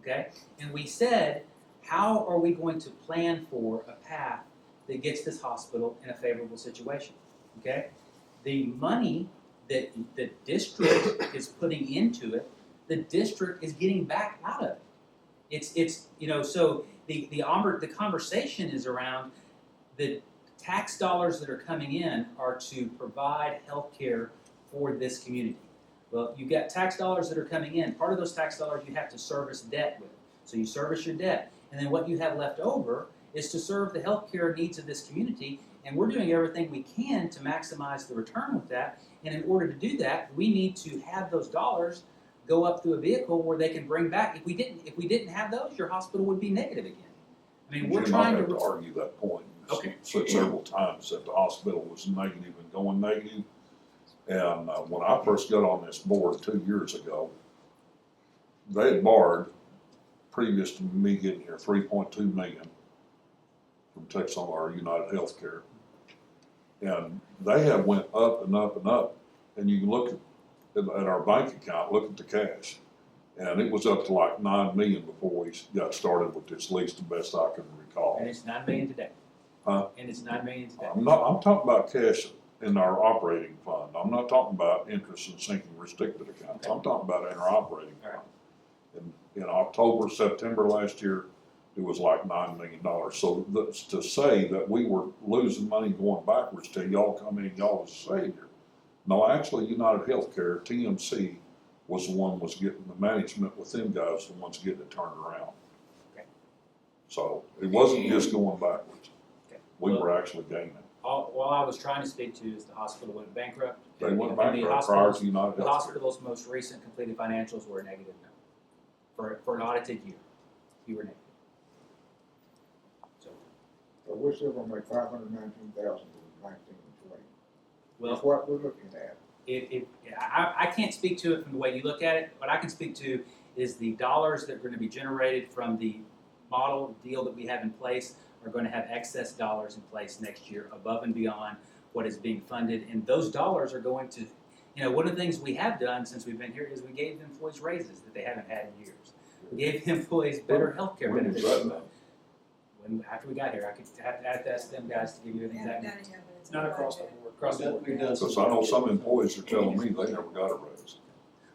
okay? And we said, how are we going to plan for a path that gets this hospital in a favorable situation, okay? The money that the district is putting into it, the district is getting back out of it. It's so the conversation is around the tax dollars that are coming in are to provide health care for this community. Well, you've got tax dollars that are coming in. Part of those tax dollars you have to service debt with. So you service your debt. And then what you have left over is to serve the health care needs of this community. And we're doing everything we can to maximize the return with that. And in order to do that, we need to have those dollars go up through a vehicle where they can bring back. If we didn't have those, your hospital would be negative again. I mean, we're Jim, trying I have to. to argue that point. You Okay. said several times that the hospital was negative and going negative. And when I first got on this board 2 years ago, they had borrowed, previous to me getting here, $3.2 million from Texas or United Healthcare. And they have went up and up and up. And you can look at our bank account, look at the cash. And it was up to like 9 million before we got started with this lease, the best I can recall. And it's 9 million today. Huh? And it's 9 million today. I'm talking about cash in our operating fund. I'm not talking about interest and sinking restricted accounts. I'm talking about in our operating All right. fund. In October, September last year, it was like $9 million. So that's to say that we were losing money going backwards till y'all come in, y'all was the savior. No, actually, United Healthcare, TMC, was the one was getting the management with them guys, the ones getting it turned around. Okay. So it wasn't just going backwards. Okay. We Well, were actually gaining. all I was trying to speak to is the hospital went bankrupt. They and- went and the bankrupt prior hospital's- to United The Healthcare. hospital's most recent completed financials were a negative number. For an audited year, you were negative. So, But we're still gonna make 519,000 for 19 and 20. well, That's what we're looking at. I can't speak to it from the way you look at it. What I can speak to is the dollars that are going to be generated from the model deal that we have in place are going to have excess dollars in place next year above and beyond what is being funded. And those dollars are going to, one of the things we have done since we've been here is we gave employees raises that they haven't had in years. We gave employees better health care When was benefits. that done? After we got here, I could have to ask them guys to give you an We haven't exact. done it yet, but it's. It's not across the board. Across the board. We've done some. Because I know some employees are telling me they never got a raise.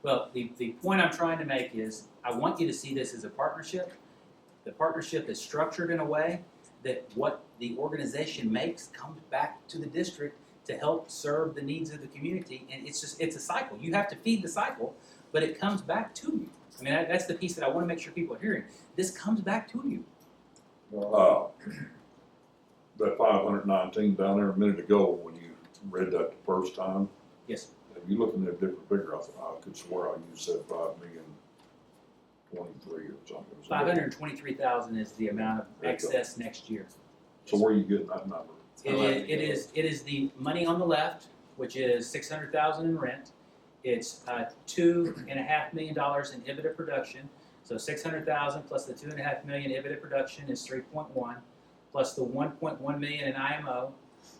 Well, the point I'm trying to make is, I want you to see this as a partnership. The partnership is structured in a way that what the organization makes comes back to the district to help serve the needs of the community, and it's a cycle. You have to feed the cycle, but it comes back to you. I mean, that's the piece that I want to make sure people are hearing. This comes back to you. That 519 down there a minute ago, when you read that the first time, Yes, if you're looking at a different figure, I could swear you said 5,023,000 or something. 523,000 is the amount of excess next year. So where are you getting that number? It is the money on the left, which is 600,000 in rent. It's $2.5 million in EBITDA production. So 600,000 plus the 2.5 million EBITDA production is 3.1, plus the 1.1 million in IMO,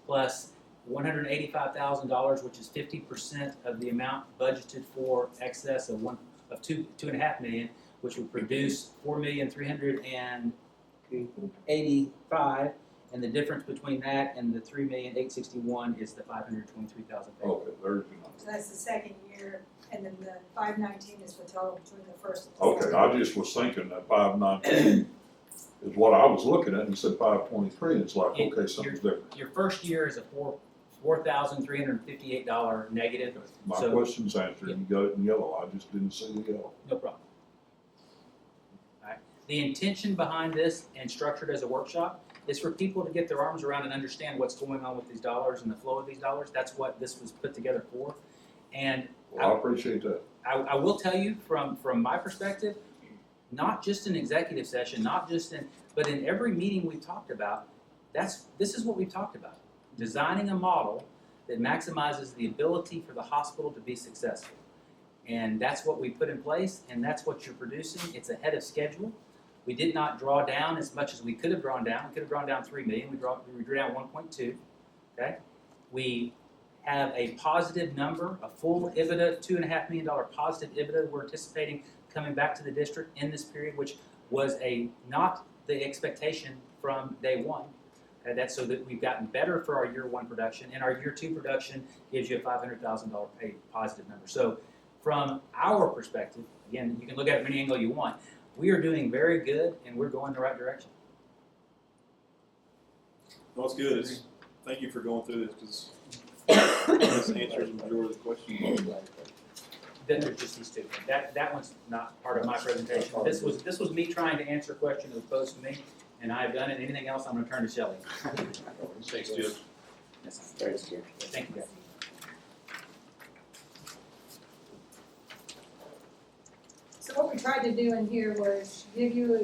plus $185,000, which is 50% of the amount budgeted for excess of 2.5 million, which would produce 4,385,000, and the difference between that and the 3,861,000 is the 523,000. Okay, there's your number. So that's the second year, and then the 519 is the total between the first and the Okay, second. I just was thinking that 519 is what I was looking at, and you said 523, and it's like, okay, something's different. Your first year is a $4,358 negative. My So- question's answered, you got it in yellow, I just didn't see the yellow. No problem. Alright, the intention behind this and structured as a workshop is for people to get their arms around and understand what's going on with these dollars and the flow of these dollars. That's what this was put together for. And Well, I appreciate that. I will tell you from my perspective, not just in executive session, but in every meeting we've talked about, this is what we've talked about. Designing a model that maximizes the ability for the hospital to be successful. And that's what we put in place, and that's what you're producing. It's ahead of schedule. We did not draw down as much as we could have drawn down. We could have drawn down 3 million. We drew down 1.2. Okay? We have a positive number, a full EBITDA, $2.5 million positive EBITDA we're anticipating coming back to the district in this period, which was not the expectation from day one. Okay, that's so that we've gotten better for our year one production, and our year two production gives you a $500,000 paid positive number. So from our perspective, again, you can look at it from any angle you want, we are doing very good and we're going the right direction. Well, it's good. Thank you for going through this, because this answers the majority of the questions. Then there's just these two. That one's not part of my presentation. This was me trying to answer a question that was posed to me, and I've done it. Anything else, I'm gonna turn to Shelley. Thanks, Jim. Yes, sir. Thanks, Jim. Thank you, guys. So what we tried to do in here was give you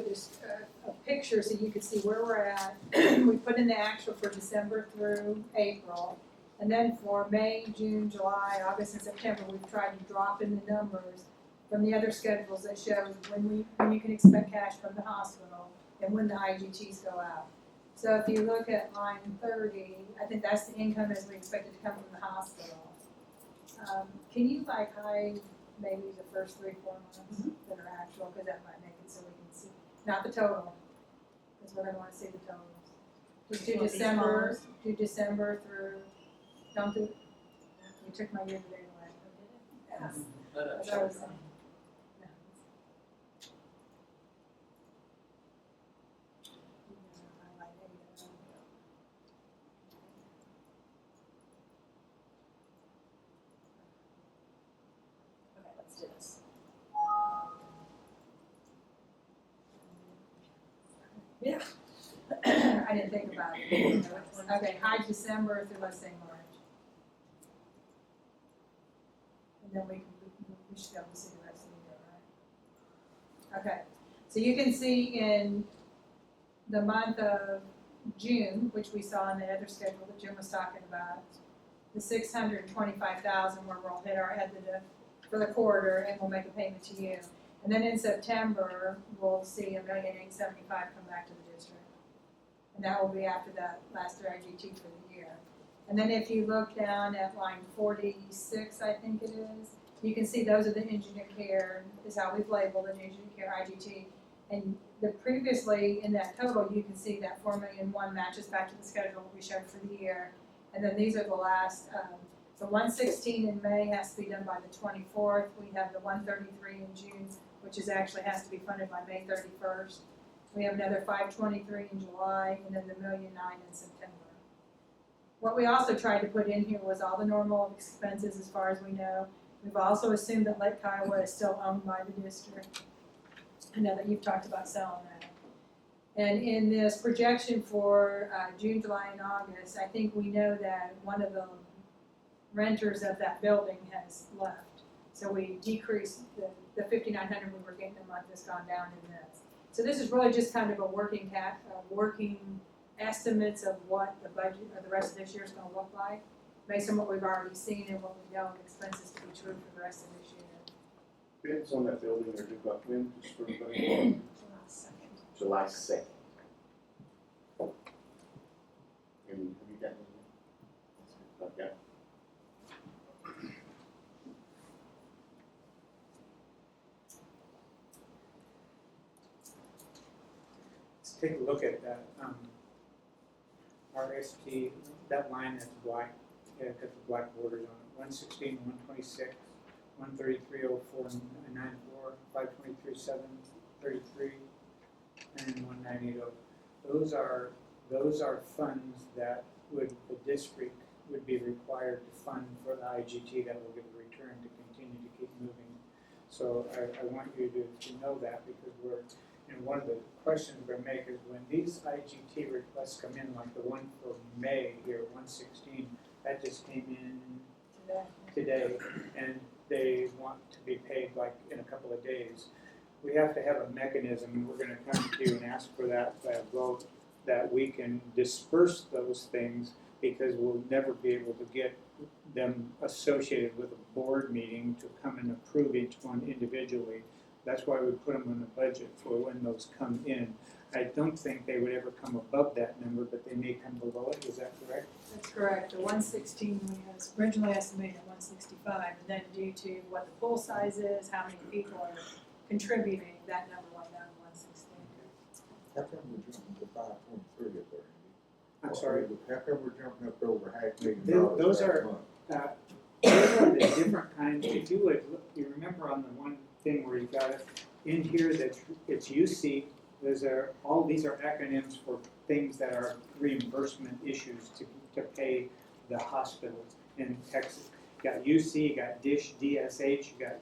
a picture so you could see where we're at. We put in the actual for December through April. And then for May, June, July, August, and September, we've tried to drop in the numbers from the other schedules that show when you can expect cash from the hospital and when the IGTs go out. So if you look at line 30, I think that's the income as we expect it to come from the hospital. Can you hide maybe the first 3-4 months that are actual, because that might make it so we can see, not the total, because we're gonna wanna see the totals. Just do December through, don't do, you took my year-to-date away. Yes. That's what I was saying. No. Okay, let's do this. Yeah. I didn't think about it. Okay, hide December through, let's say, March. And then we should be able to see the rest of the year, right? Okay, so you can see in the month of June, which we saw in the other schedule that Jim was talking about, the 625,000 where we'll hit our EBITDA for the quarter and we'll make a payment to you. And then in September, we'll see $1,875,000 come back to the district. And that will be after that last IGT for the year. And then if you look down at line 46, I think it is, you can see those are the engineer care, is how we've labeled it, engineer care IGT. And the previously in that total, you can see that 4,000,001 matches back to the schedule we showed for the year. And then these are the last, the 116 in May has to be done by the 24th. We have the 133 in June, which is actually has to be funded by May 31st. We have another 523 in July, and then the $1.9 million in September. What we also tried to put in here was all the normal expenses as far as we know. We've also assumed that Lake Kiowa is still owned by the district. I know that you've talked about selling that. And in this projection for June, July, and August, I think we know that one of the renters of that building has left. So we decreased the $5,900 we were getting a month has gone down in this. So this is really just kind of a working estimates of what the budget of the rest of this year is gonna look like, based on what we've already seen and what we know of expenses to be true for the rest of this year. Bids on that building are due about when, just for everybody? July 2nd. July 2nd. And have you got anything? Okay. Let's take a look at that, RST, that line that's black, got the black borders on it, 116, 126, 133.0494, 523.733, and 1980. Those are funds that the district would be required to fund for the IGT that will get a return to continue to keep moving. So I want you to know that, because one of the questions we're gonna make is when these IGT requests come in, like the one for May here, 116, that just came in today, and they want to be paid like in a couple of days. We have to have a mechanism, and we're gonna come to you and ask for that vote, that we can disperse those things, because we'll never be able to get them associated with a board meeting to come and approve each one individually. That's why we put them in the budget for when those come in. I don't think they would ever come above that number, but they may come below it, is that correct? That's correct. The 116 was originally estimated at 165, and then due to what the pool size is, how many people are contributing, that number went down to 116. How come we're jumping to 523 up there? I'm sorry? How come we're jumping up to over $500,000? Those last are- month? Those are the different kinds, if you would, you remember on the one thing where you got it in here that it's UC, these are acronyms for things that are reimbursement issues to pay the hospitals in Texas. You got UC, you got DISH, DSH, you got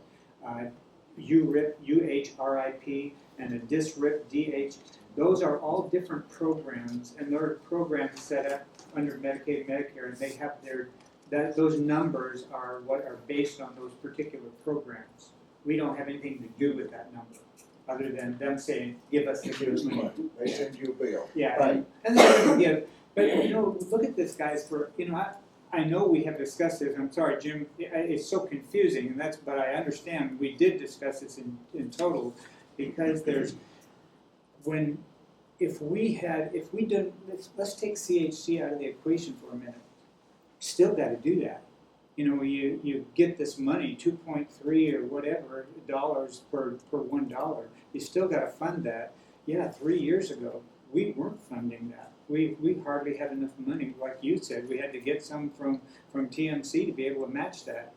URIP, UHRIP, and a DISRIP, DH. Those are all different programs, and they're programs set up under Medicaid, Medicare, and they have those numbers are what are based on those particular programs. We don't have anything to do with that number, other than them saying, give us this money. They send you a bill. Yeah, Right. and they're gonna give, but look at this, guys, I know we have discussed this, I'm sorry, Jim, it's so confusing, and but I understand, we did discuss this in total, because let's take CHC out of the equation for a minute. Still gotta do that. You get this money, 2.3 or whatever dollars per $1. You still gotta fund that. Yeah, 3 years ago, we weren't funding that. We hardly had enough money, like you said, we had to get some from TMC to be able to match that.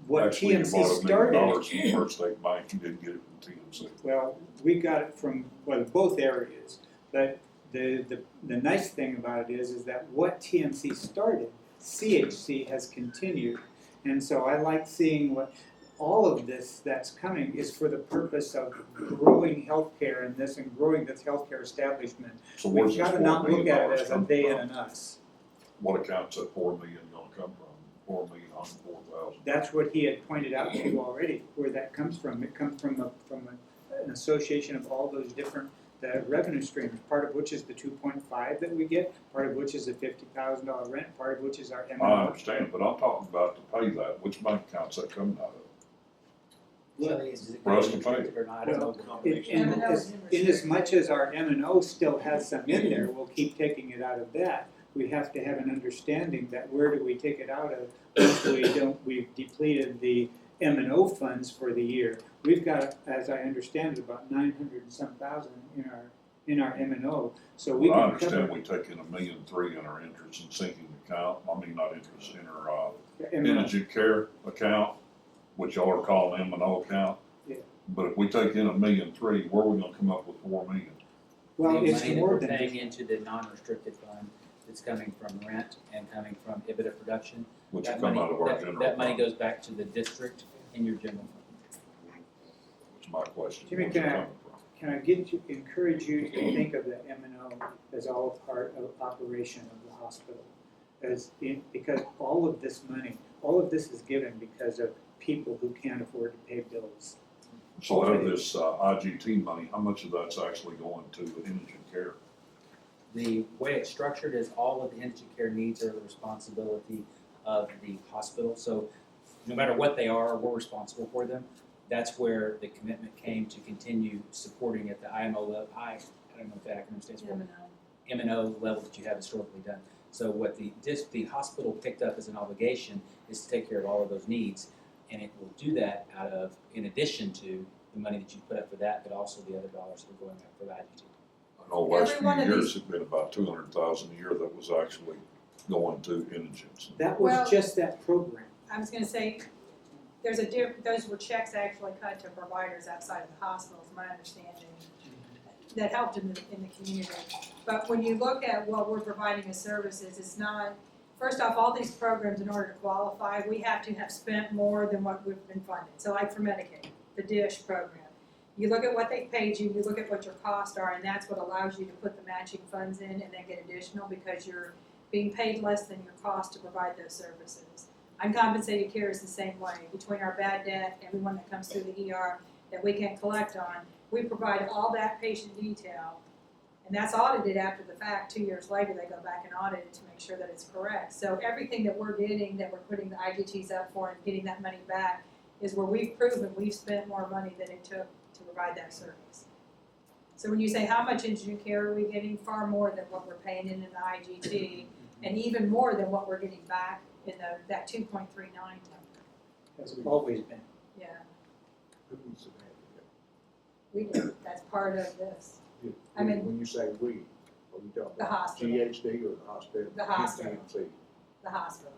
What Actually, you TMC bought $1 started. million from First State Bank, you didn't get it from TMC. Well, we got it from, both areas, but the nice thing about it is that what TMC started, CHC has continued, and so I like seeing what, all of this that's coming is for the purpose of growing healthcare and growing this healthcare establishment. So where's We've this gotta $4 not look million at it as a come they from? and an us. What account's that $4 million gonna come from? $4,104,000. That's what he had pointed out to you already, where that comes from. It comes from an association of all those different revenue streams, part of which is the 2.5 that we get, part of which is the $50,000 rent, part of which is our I M&O. understand, but I'm talking about to pay that, which bank account's that coming out of? For us to pay. Or not, Well, M&O is in as much as our M&O still has some in there, we'll keep taking it out of that. We have to have an understanding that where do we take it out of once we've depleted the M&O funds for the year. We've got, as I understand it, about 900 and some thousand in our M&O, so we Well, I can cover. understand we take in $1.3 million in our interest and sinking account, not interest, in our M&O. indigent care account, which y'all are calling M&O account. Yeah. But if we take in $1.3 million, where are we gonna come up with $4 million? Well, The it's money that more we're than paying just, into the non-restricted fund, that's coming from rent and coming from EBITDA production. Which That will come money- out of our that- general That money fund? goes back to the district in your general fund. That's my question. Jimmy, Where's it can I- coming from? can I get you, encourage you to think of the M&O as all part of operation of the hospital? Because all of this money, all of this is given because of people who can't afford to pay bills. So out of this IGT money, how much of that's actually going to indigent care? The way it's structured is all of the indigent care needs are the responsibility of the hospital. So no matter what they are, we're responsible for them. That's where the commitment came to continue supporting at the IMO level, I don't know what the acronym stands for. M&O level that you have historically done. So what the hospital picked up as an obligation is to take care of all of those needs, and it will do that out of, in addition to the money that you put up for that, but also the other dollars that are going up for the IGT. I know last Every one few of years these- it's been about 200,000 a year that was actually going to indigents. That Well- was just that program. I was gonna say, there's those were checks actually cut to providers outside of the hospitals, my understanding, that helped in the community. But when you look at what we're providing as services, it's not, first off, all these programs, in order to qualify, we have to have spent more than what we've been funded. So like for Medicaid, the DISH program, you look at what they paid you, you look at what your costs are, and that's what allows you to put the matching funds in and then get additional because you're being paid less than your cost to provide those services. Uncompensated care is the same way. Between our bad debt, everyone that comes through the ER that we can't collect on, we provide all that patient detail, and that's audited after the fact. 2 years later, they go back and audit it to make sure that it's correct. So everything that we're getting, that we're putting the IGTs up for and getting that money back, is where we've proven we've spent more money than it took to provide that service. So when you say how much indigent care are we getting, far more than what we're paying in the IGT, and even more than what we're getting back in that 2.39 number. Has always been. Yeah, Who needs to have we do. That's part of this. it? I mean- When you say we, are you talking The about hospital. GHD or the hospital? The hospital. UPMC? The hospital.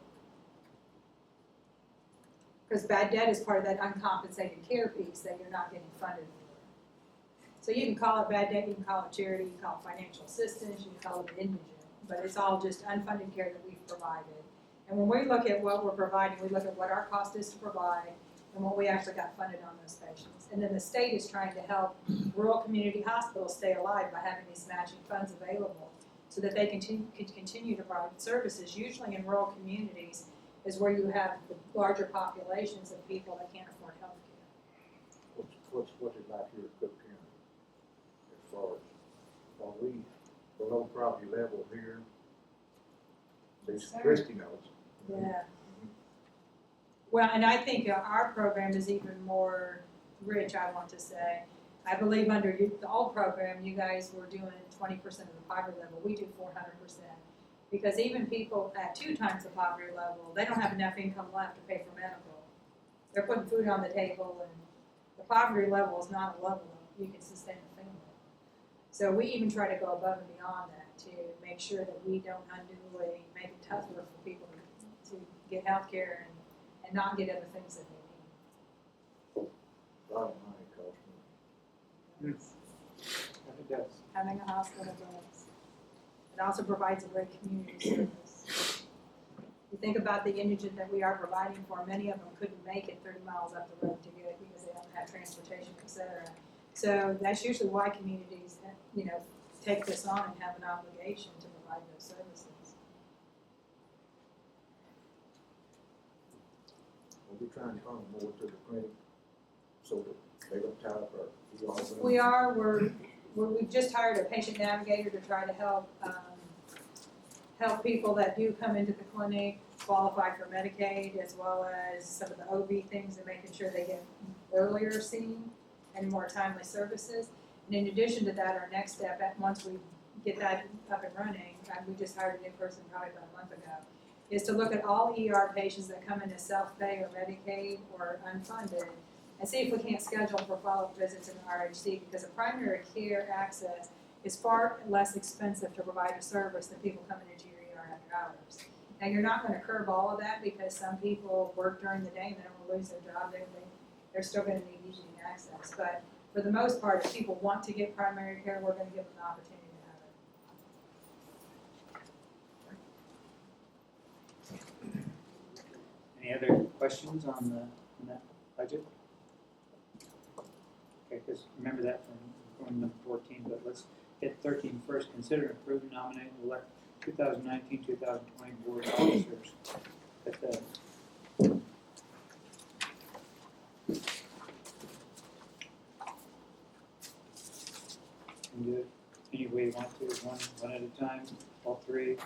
Because bad debt is part of that uncompensated care piece that you're not getting funded for. So you can call it bad debt, you can call it charity, you can call it financial assistance, you can call it indigent, but it's all just unfunded care that we've provided. And when we look at what we're providing, we look at what our cost is to provide and what we actually got funded on those patients. And then the state is trying to help rural community hospitals stay alive by having these matching funds available so that they can continue to provide services. Usually in rural communities is where you have the larger populations of people that can't afford health care. What's it like here at Cook County? As far as, are we below poverty level here? Sir. Christie knows. Yeah. Well, and I think our program is even more rich, I want to say. I believe under the old program, you guys were doing 20% of the poverty level. We do 400%. Because even people at 2 times the poverty level, they don't have enough income left to pay for medical. They're putting food on the table, and the poverty level is not a level you can sustain a family. So we even try to go above and beyond that to make sure that we don't unduly make it tougher for people to get health care and not get other things that they need. A lot of money costs money. It does. Having a hospital does. It also provides a great community service. You think about the indigent that we are providing for, many of them couldn't make it 30 miles up the road to get it because they don't have transportation, et cetera. So that's usually why communities, take this on and have an obligation to provide those services. We're trying to come more to the clinic so that they don't tie up our. We are, we've just hired a patient navigator to try to help people that do come into the clinic qualify for Medicaid, as well as some of the OB things and making sure they get earlier seen and more timely services. And in addition to that, our next step, once we get that up and running, we just hired a new person probably about a month ago, is to look at all ER patients that come in as self-pay or Medicaid or unfunded, and see if we can't schedule for follow-up visits in the RHC, because a primary care access is far less expensive to provide a service than people coming into your ER after hours. Now, you're not gonna curb all of that, because some people work during the day and they don't wanna lose their job, they're still gonna need easy access. But for the most part, if people want to get primary care, we're gonna give them the opportunity to have it. Any other questions on that budget? Okay, because remember that from number 14, but let's hit 13 first. Consider and approve, nominate, and elect 2019-2020 board officers. At the can do it any way you want to, one at a time, all three.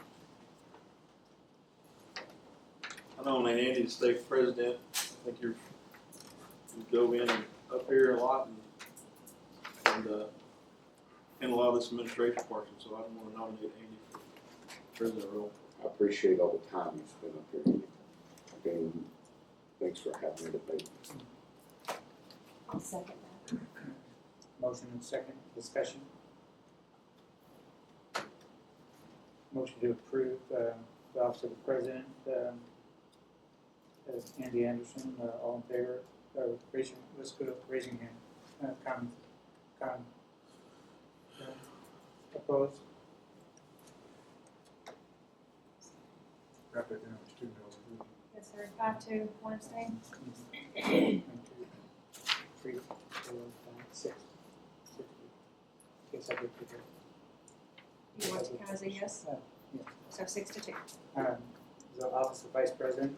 I nominate Andy to stay president. I think you dove in and up here a lot and a lot of this administration portion, so I want to nominate Andy for president role. I appreciate all the time you spent up here. And thanks for having me debate. I'll second that. Motion and second, discussion. Motion to approve the office of the president, as Andy Anderson, all in favor, let's go to raising hand, opposed? Wrap it down, it's 2 no. Yes, sir, 5-2, 1 abstain. 1, 2, 3, 4, 5, 6. Yes, I did pick it. You want to count as a yes? Yeah. So 6-2. The office of vice president.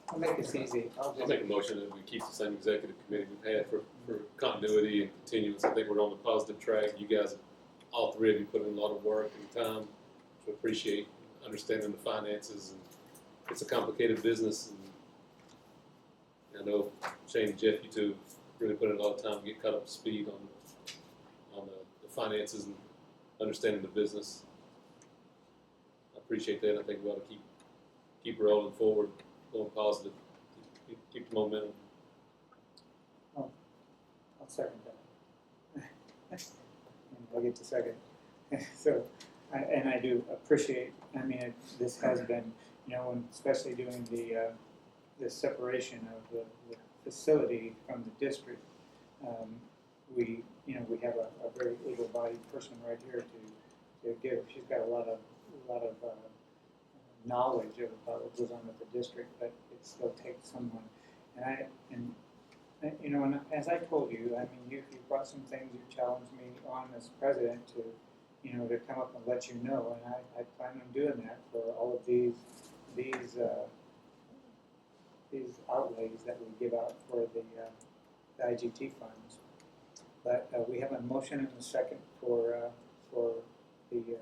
I'll make this easy. I'll make a motion that we keep the same executive committee we've had for continuity and continuance. I think we're on the positive track. You guys, all three of you, put in a lot of work and time, which we appreciate, understanding the finances. And it's a complicated business. And I know Shane and Jeff, you two, really put in a lot of time to get caught up to speed on the finances and understanding the business. I appreciate that. I think we ought to keep rolling forward, going positive, keep the momentum. I'll second that. And I'll get to second. So, I do appreciate, I mean, this has been, and especially doing the separation of the facility from the district. We have a very able-bodied person right here to give. She's got a lot of knowledge about what goes on with the district, but it still takes someone. And as I told you, I mean, you brought some things you challenged me on as president to come up and let you know, and I plan on doing that for all of these outlays that we give out for the IGT funds. But we have a motion and a second for the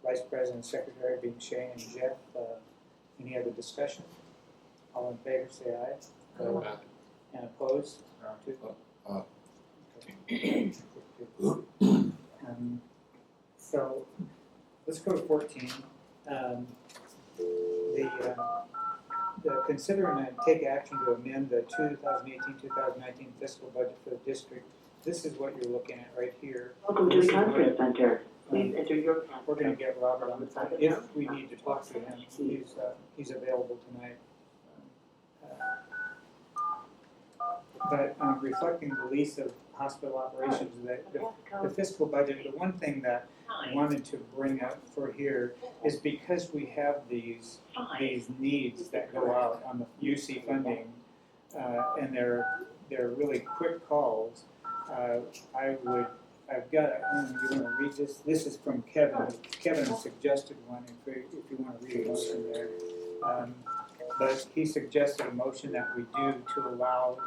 vice president and secretary being Shane and Jeff. Any other discussion? All in favor, say aye. Aye. And opposed? So let's go to 14. The consider and take action to amend the 2018-2019 fiscal budget for the district. This is what you're looking at right here. Welcome to the conference center. Please enter your password. We're going to get Robert on the phone if we need to talk to him. He's available tonight. But reflecting the lease of hospital operations, the fiscal budget, the one thing that I wanted to bring up for here is because we have these needs that go out on the UC funding, and they're really quick calls. I've got you want to read this? This is from Kevin. Kevin suggested one if you want to read it from there. But he suggested a motion that we do to allow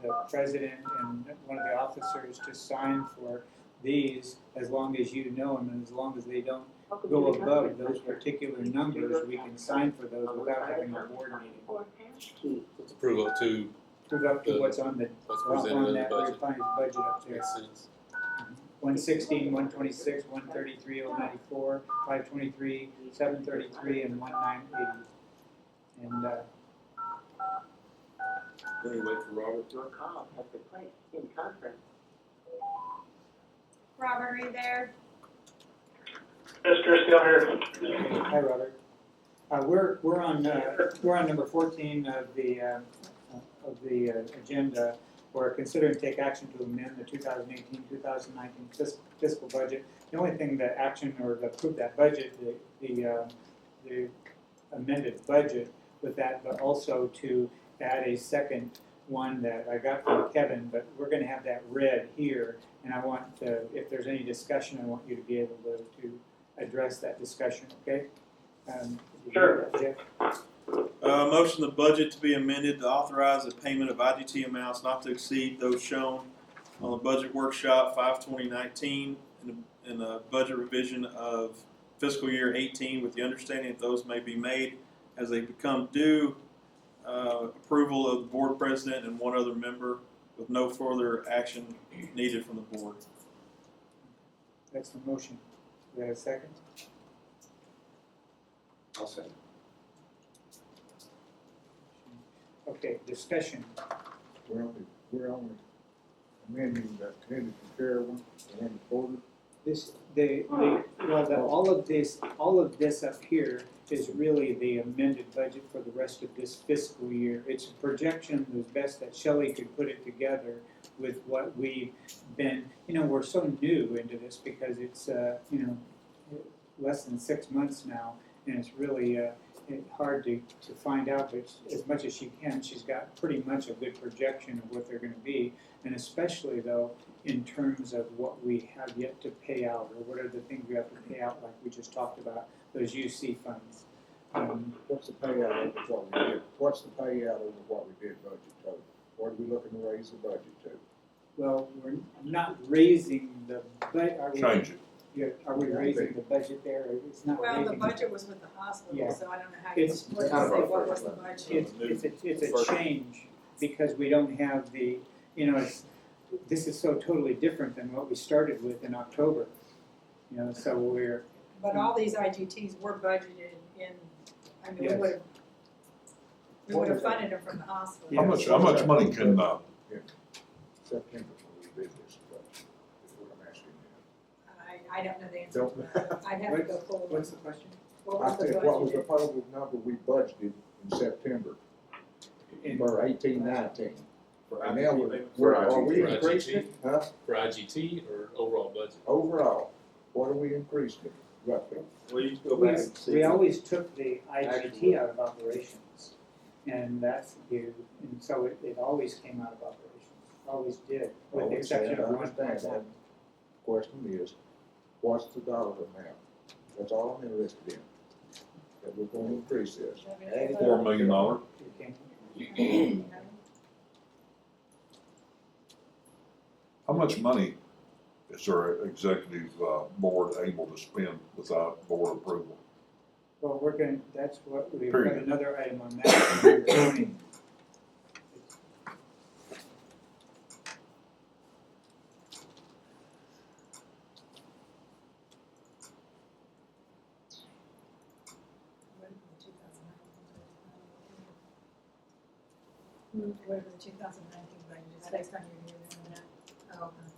the president and one of the officers to sign for these as long as you know them and as long as they don't go above those particular numbers, we can sign for those without having a board meeting. Let's approve up to Prove up to what's on what's presented in the that budget. revised budget up there. Makes sense. 116, 126, 133, 094, 523, 733, and 1980. And Let me wait for Robert. Your call has been placed in conference. Robert, are you there? Mr. still here. hi, Robert. We're on number 14 of the agenda. We're considering to take action to amend the 2018-2019 fiscal budget. The only thing that action or to approve that budget, the amended budget with that, but also to add a second one that I got from Kevin, but we're gonna have that read here. And I want, if there's any discussion, I want you to be able to address that discussion, okay? Sure. Jeff? Motion the budget to be amended to authorize the payment of IGT amounts not to exceed those shown on the budget workshop 5/2019 and the budget revision of fiscal year 18 with the understanding that those may be made as they become due, approval of the board president and one other member with no further action needed from the board. That's the motion. Do we have a second? I'll say. Okay, discussion. We're only amending that tentative compare one, the one before it. All of this up here is really the amended budget for the rest of this fiscal year. It's a projection as best that Shelley could put it together with what we've been, we're so new into this because it's, less than 6 months now, and it's really, hard to find out, but as much as she can, she's got pretty much a good projection of what they're gonna be, and especially though, in terms of what we have yet to pay out, or what are the things we have to pay out, like we just talked about, those UC funds. What's the payout over what we did? What's the payout over what we did budget total? What are we looking to raise the budget to? Well, we're not raising the, are we? Change it. Yeah, are we raising the budget there? It's not Well, raising. the budget was with the hospital, Yeah. so I don't know how you, It's what kind of say, our what first was the one. budget? It's a change, because we don't have the, this is so totally different than what we started with in October. So we're, But all these IGTs were budgeted in, we Yes. would have funded them from the hospital. Yeah. How much money can, September when we did this budget, is what I'm asking you. I don't know the answer Don't- to that. I'd have to go pull what's them. the question? What I was the said, what was the budget? total number we budgeted in September for 18-19? And now are we For increasing it? Huh? For IGT or overall budget? Overall, what are we increasing it roughly? Well, you can go back and see. We always took the IGT out of operations, and that's due, and so it always came out of operations, always did, with the exception of I one. understand that. Question is, what's the dollar amount? That's all I'm interested in. That we're going to increase this. $4 million? Okay. How much money is our executive board able to spend without board approval? Well, that's what, we've Period. got another item on that, zoning. Whatever the 2019 budget is based on your year. Oh, okay.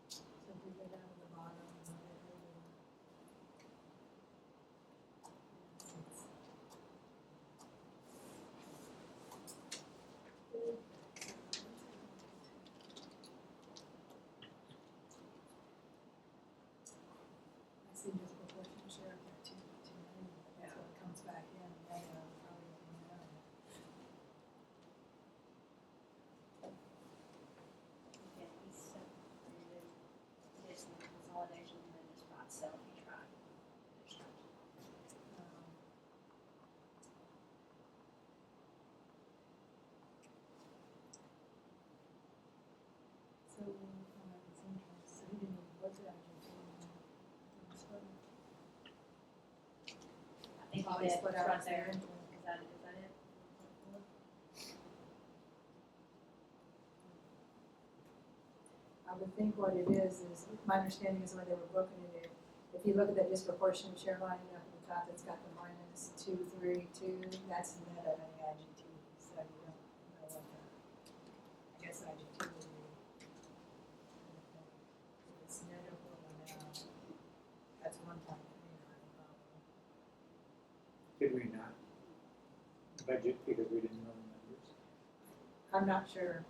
So if we go down to the bottom, I see just proportional share of that 2 million, that's what comes back in, they probably don't know. Yeah, he's separated this and consolidation and then just by itself, he tried. So, it's interesting, so he didn't even look at Argentina. I think Oh, he he did, split it's out right his there. hand. Is that it? I would think what it is, my understanding is when they were booking it, if you look at that disproportionate share line up at the top, it's got the -232, that's net of any IGT, so you don't know what the, I guess IGT would be. budget because we didn't know the numbers. I'm not sure.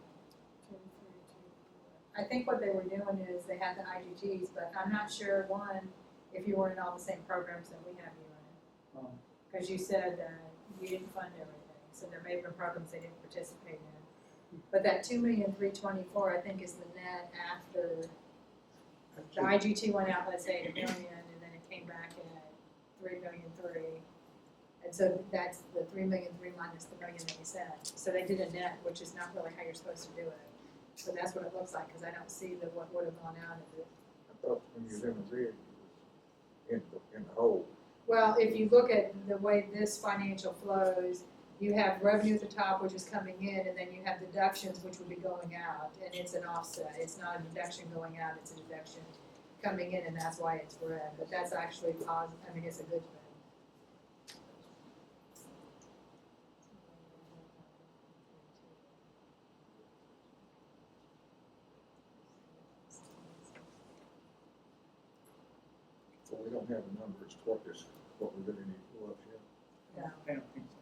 I think what they were doing is they had the IGTs, but I'm not sure, one, if you were in all the same programs that we have you in. Oh. Because you said you didn't fund everything, so there may have been programs they didn't participate in. But that 2,324,000, I think, is the net after the IGT went out, let's say, at $1 million, and then it came back at 3,300,000. And so that's the 3,300,000 minus the $1 million that we said. So they did a net, which is not really how you're supposed to do it. So that's what it looks like, because I don't see what would have gone out of it. I thought when you was in the red, you was in the hole. Well, if you look at the way this financial flows, you have revenue at the top, which is coming in, and then you have deductions, which would be going out, and it's an offset. It's not a deduction going out, it's a deduction coming in, and that's why it's red. But that's actually positive, I mean, it's a good thing. So we don't have a number, it's what we really need to go up here. Yeah. I don't think so.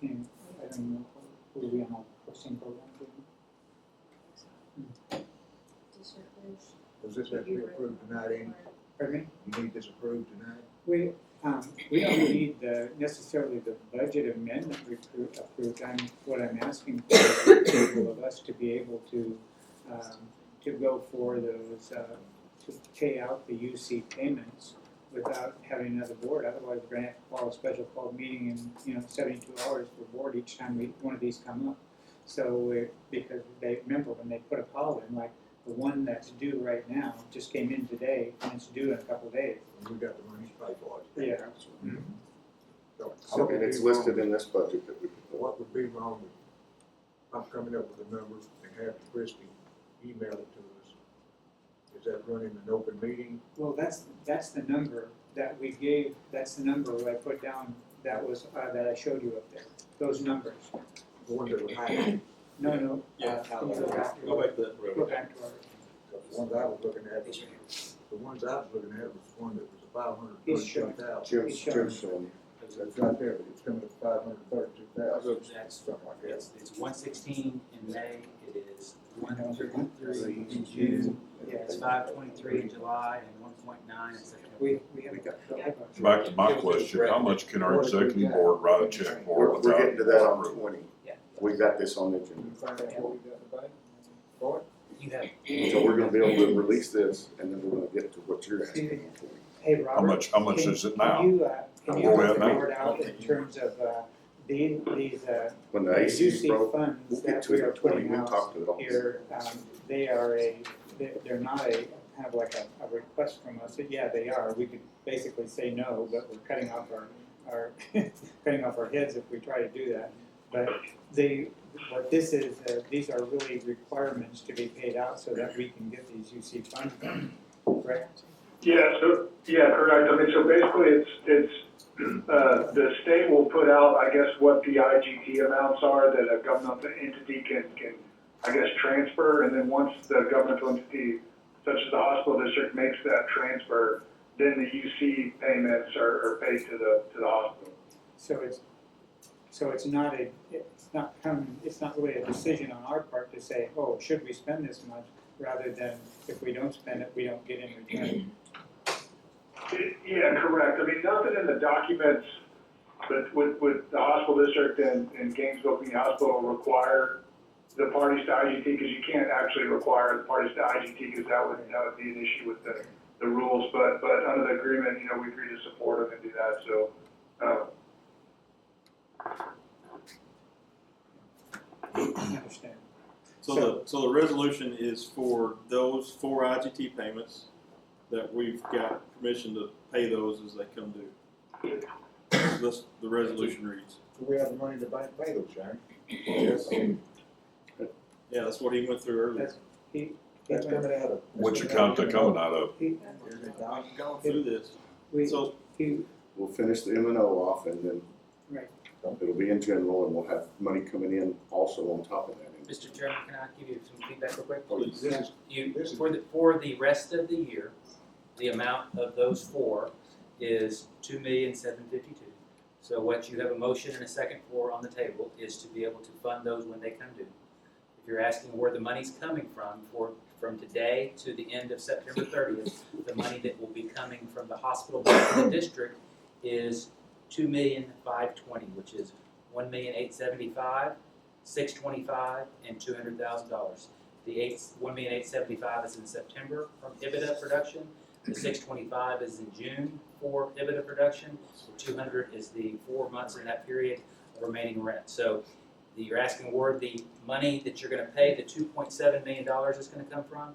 I don't know, who we on the same program? Does this have to be approved tonight, Amy? Pardon me? You need this approved tonight? We don't need necessarily the budget amendment approved. What I'm asking for is for of us to be able to go for those, to pay out the UC payments without having another board. Otherwise, we're gonna have to call a special call meeting in, 72 hours for board each time one of these come up. So, because they, remember when they put a call in, like the one that's due right now just came in today, and it's due in a couple of days. And we got the money to pay for it. Yeah. So And it's listed in this budget that we put. what would be wrong with, I'm coming up with a number and having Christie email it to us? Is that running an open meeting? Well, that's the number that we gave, that's the number I put down, that was, that I showed you up there, those numbers. The one that was high, No, Yeah. can you go back to Go back to that. Go back to our, the ones I was looking at, the ones I was looking at was one that was $532,000. Jim's showing you. That's right there, but it's coming to $532,000. That's, Something like that. it's 116 in May, it is 133 in June, it's 523 in July, and 1.9 in September. we haven't got. Back to my question, how much can our executive board write a check for We're without? getting to that on 20. Yeah. We got this on the agenda. Can you find out what we got in the bank for it? You have, So we're gonna be able to release this, and then we're gonna get to what you're asking for. Hey, Robert. How much is it now? Can you Where we help at the now? board out in terms of, these When the AC UC broke, funds we'll get that to we it are at 20, putting we'll out talk to it all. here, they are they're not a, kind of like a request from us. Yeah, they are. We could basically say no, but we're cutting off our cutting off our heads if we try to do that. But what this is, these are really requirements to be paid out so that we can get these UC funds done, correct? Yeah, correct. I mean, so basically it's, the state will put out, I guess, what the IGT amounts are that a governmental entity can, I guess, transfer. And then once the governmental entity, such as the hospital district, makes that transfer, then the UC payments are paid to the hospital. So it's not really a decision on our part to say, oh, should we spend this much, rather than if we don't spend it, we don't get in return. Yeah, correct. I mean, nothing in the documents with the hospital district and Gainesville Community Hospital require the parties to IGT, because you can't actually require the parties to IGT, because that would be an issue with the rules. But under the agreement, we agree to support them and do that. So. I understand. So the resolution is for those 4 IGT payments that we've got permission to pay those as they come due. That's the resolution reads. Do we have the money in the bank to pay those, Sharon? Yes. Yeah, that's what he went through earlier. That's coming out of. Which account they coming out of? I've gone through this. So We'll finish the M&O off, and then Right. it'll be in general, and we'll have money coming in also on top of that. Mr. Chairman, can I give you some feedback real quick? Please. For the rest of the year, the amount of those 4 is $2,752,000. So what you have a motion and a second for on the table is to be able to fund those when they come due. If you're asking where the money's coming from today to the end of September 30th, the money that will be coming from the hospital budget of the district is $2,520,000, which is $1,875,000, $625,000, and $200,000. The $1,875,000 is in September from EBITDA production. The $625,000 is in June for EBITDA production. The $200,000 is the 4 months in that period of remaining rent. So you're asking where the money that you're going to pay, the $2.7 million is going to come from.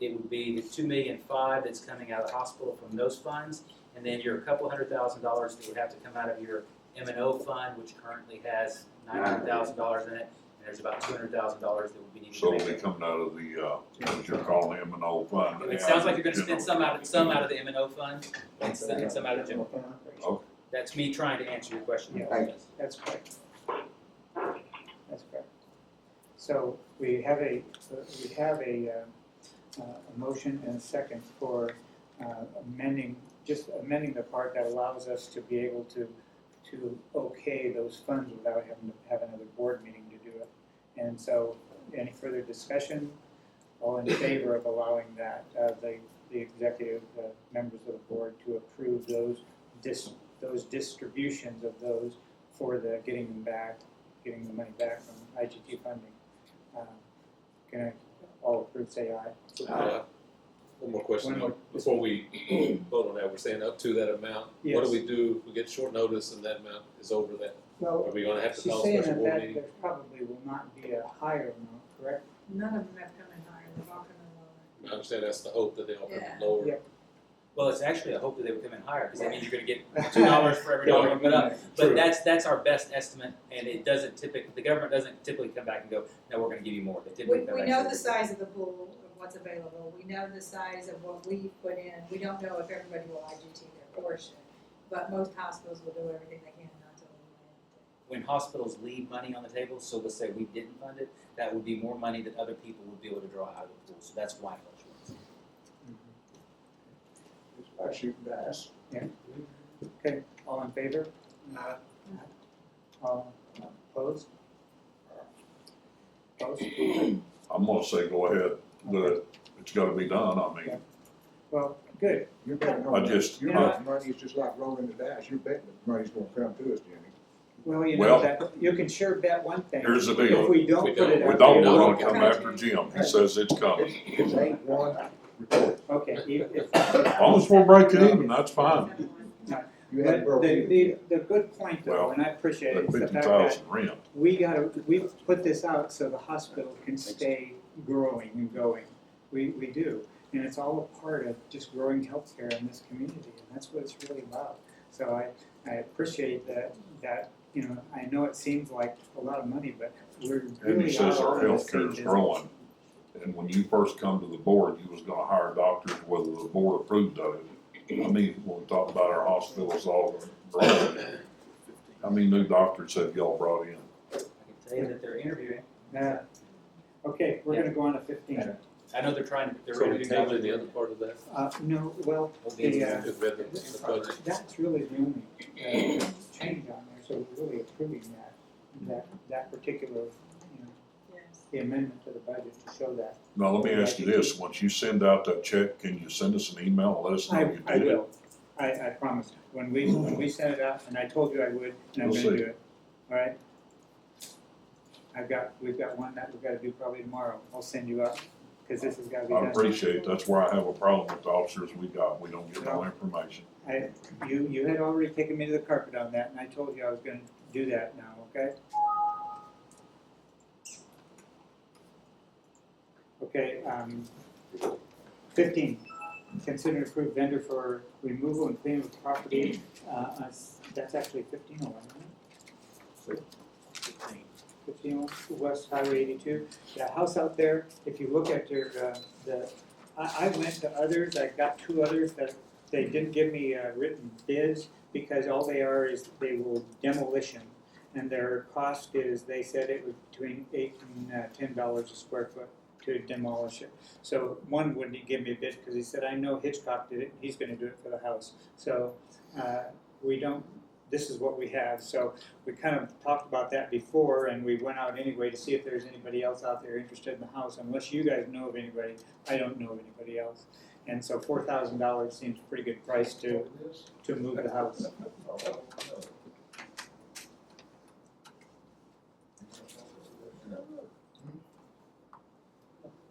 It would be the $2,500,000 that's coming out of the hospital from those funds, and then your couple $100,000 that would have to come out of your M&O fund, which currently has $900,000 in it. There's about $200,000 that would be needed. So it'll be coming out of the, what you're calling the M&O fund. It sounds like you're gonna spend some out of the M&O fund and some out of the general fund. Okay. That's me trying to answer your question. Yeah. That's correct. That's correct. So we have a motion and a second for amending the part that allows us to be able to okay those funds without having to have another board meeting to do it. And so, any further discussion? All in favor of allowing that, the executive members of the board to approve those distributions of those for the getting the money back from IGT funding. Can I all approve, say aye? One more question, One more. before we vote on that, we're saying up to that amount. Yes. What do we do if we get short notice and that amount is over that? Well, Are we gonna have to she's call a saying special that board meeting? there probably will not be a higher amount, correct? None of them have come in higher, they've all come in lower. I understand that's the hope that they all come Yeah. lower. Yeah. Well, it's actually, I hope that they would come in higher, because that means you're gonna get $2 for every dollar you put up. But True. that's our best estimate, and it doesn't the government doesn't typically come back and go, no, we're gonna give you more. They typically come We back know and the say, size of the pool of what's available, we know the size of what we put in, we don't know if everybody will IGT their portion, but most hospitals will do everything they can not to eliminate. when hospitals leave money on the table, so let's say we didn't fund it, that would be more money that other people would be able to draw out of the pool, so that's why it fluctuates. It's like shooting dice. Okay, all in favor? All opposed? Opposed? I'm gonna say go ahead, but it's gotta be done, I mean, Well, good. You're betting I on, just- you're betting money is just like rolling the dice, you're betting that money's gonna come to us, Jimmy. Well, you Well, know that, you can sure bet one thing. here's the deal. If we don't put it we out don't there, wanna come after Jim, he says it's coming. It's 8-1 report. Okay, As long as we're breaking even, that's fine. You haven't But broken even. the good point though, Well, and I appreciate That it, is the fact that 50,000 rent, we put this out so the hospital can stay growing and going. We do, and it's all a part of just growing healthcare in this community, and that's what it's really about. So I appreciate that, you know, I know it seems like a lot of money, but we're and really he says all our in the healthcare same is business. growing. And when you first come to the board, you was gonna hire doctors whether the board approved of it. I mean, when we talk about our hospitals all growing, how many new doctors have y'all brought in? I can tell you that they're interviewing. Okay, we're gonna go on to 15. I know they're So we interviewing. tabling the other part of that? No, well, Well, the, Is that the budget? that's really the only change on there, so we're really approving that particular, you know, Yes. the amendment to the budget to show that. Now, let me ask you this, once you send out that check, can you send us an email and let us know you I did it? will, I promise. When we send it out, and I told you I would, and I'm We'll gonna see. do it, all right? we've got one that we've gotta do probably tomorrow. I'll send you out, cause this has gotta be done. I appreciate it, that's where I have a problem with the officers we got, we don't get no information. You had already taken me to the carpet on that, and I told you I was gonna do that now, okay? Okay, 15, consider and approve vendor for removal and cleaning of property, that's actually 1501, right? 1501, West Highway 82, the house out there, if you look at your, I went to others, I got 2 others that they didn't give me written bids, because all they are is they will demolition, and their cost is, they said it was between $8 and $10 a square foot to demolish it. So one wouldn't give me a bid because he said, I know Hitchcock did it, he's gonna do it for the house. So we don't, this is what we have. So we kind of talked about that before, and we went out anyway to see if there's anybody else out there interested in the house. Unless you guys know of anybody, I don't know of anybody else. And so $4,000 seems a pretty good price to move the house.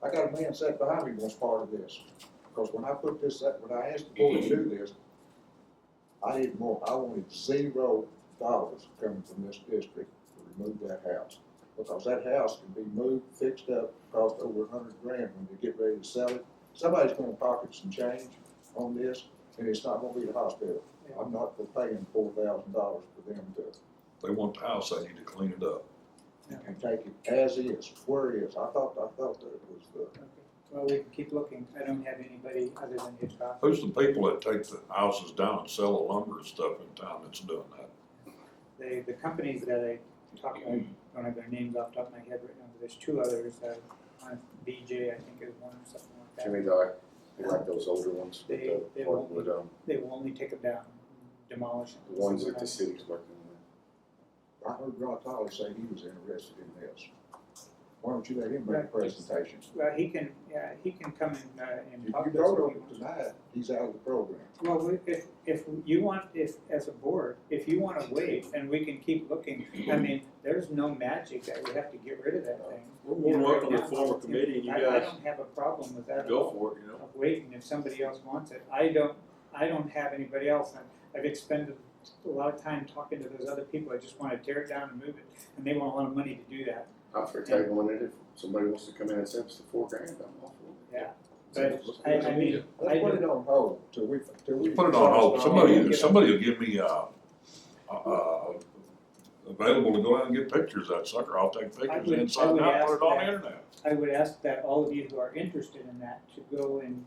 I got a man sat behind me who wants part of this, because when I put this, when I asked the board to do this, I wanted $0 coming from this district to remove that house. Because that house can be moved, fixed up, cost over $100,000 when they get ready to sell it. Somebody's gonna pocket some change on this, and it's not gonna be the hospital. I'm not paying $4,000 for them to. They want the house, they need to clean it up. And take it as is, where it is. I thought that it was the. Okay. Well, we can keep looking. I don't have anybody other than Hitchcock. Who's the people that take the houses down and sell the lumber and stuff in town that's doing that? The companies that I talked about, I don't have their names off the top of my head right now, but there's two others. BJ, I think, is one or something like that. Jimmy Dye, they like those older ones with They the won't- hardwood, They will only take them down, demolish them. the ones that the city's working I heard Rod Tyler say he was interested in this. Why don't you let him make a presentation? Well, he can come and If talk you to us. vote if on he it wants. tonight, he's out of the program. Well, if you want, as a board, if you wanna wait and we can keep looking, I mean, there's no magic that we have to get rid of that thing. We're more than welcome to Right now, form a committee and you I guys don't have a problem with that at go all. for it, you know? Of waiting if somebody else wants it. I don't have anybody else. I've expended a lot of time talking to those other people. I just wanna tear it down and move it, and they want a lot of money to do that. I'm for tabling it. If somebody wants to come in and send us the $4,000, I'm all for it. Yeah. But I mean, Let's put it on hold till we. Put it on hold. Somebody will give me, available to go out and get pictures of that sucker. I'll take pictures inside and out, put it on the internet. I would ask that all of you who are interested in that to go and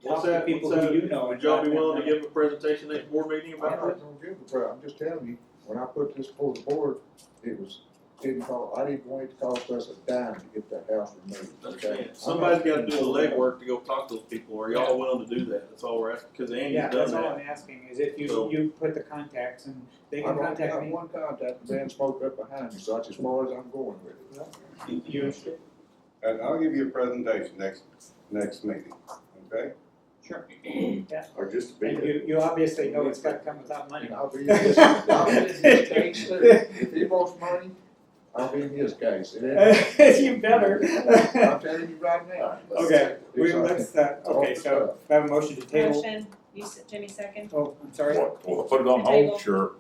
What's talk to that, people what's who you that, know. would y'all be willing to give a presentation next board meeting I'm about not it? gonna give a crap. I'm just telling you, when I put this before the board, I didn't want it to cost us a dime to get that house removed, okay? Understand. Somebody's gotta do the legwork to go talk to those people. Are y'all willing to do that? That's all we're asking, because Andy's Yeah, done that's all that. I'm asking, is if So- you put the contacts and they I've can only contact got me. one contact, the man spoke up behind me, so that's as far as I'm going with it. You interested? And I'll give you a presentation next meeting, okay? Sure. Yeah. Or just to be And there. you obviously know it's gotta come without money. And I'll be in his case too. If he wants money, I'll be in his case. It ain't- You better. I'm telling you right now. Okay, It's all right. okay, so I have a motion to table. Motion, Jimmy second. Oh, I'm sorry. What, well, put it on To table. hold, sure.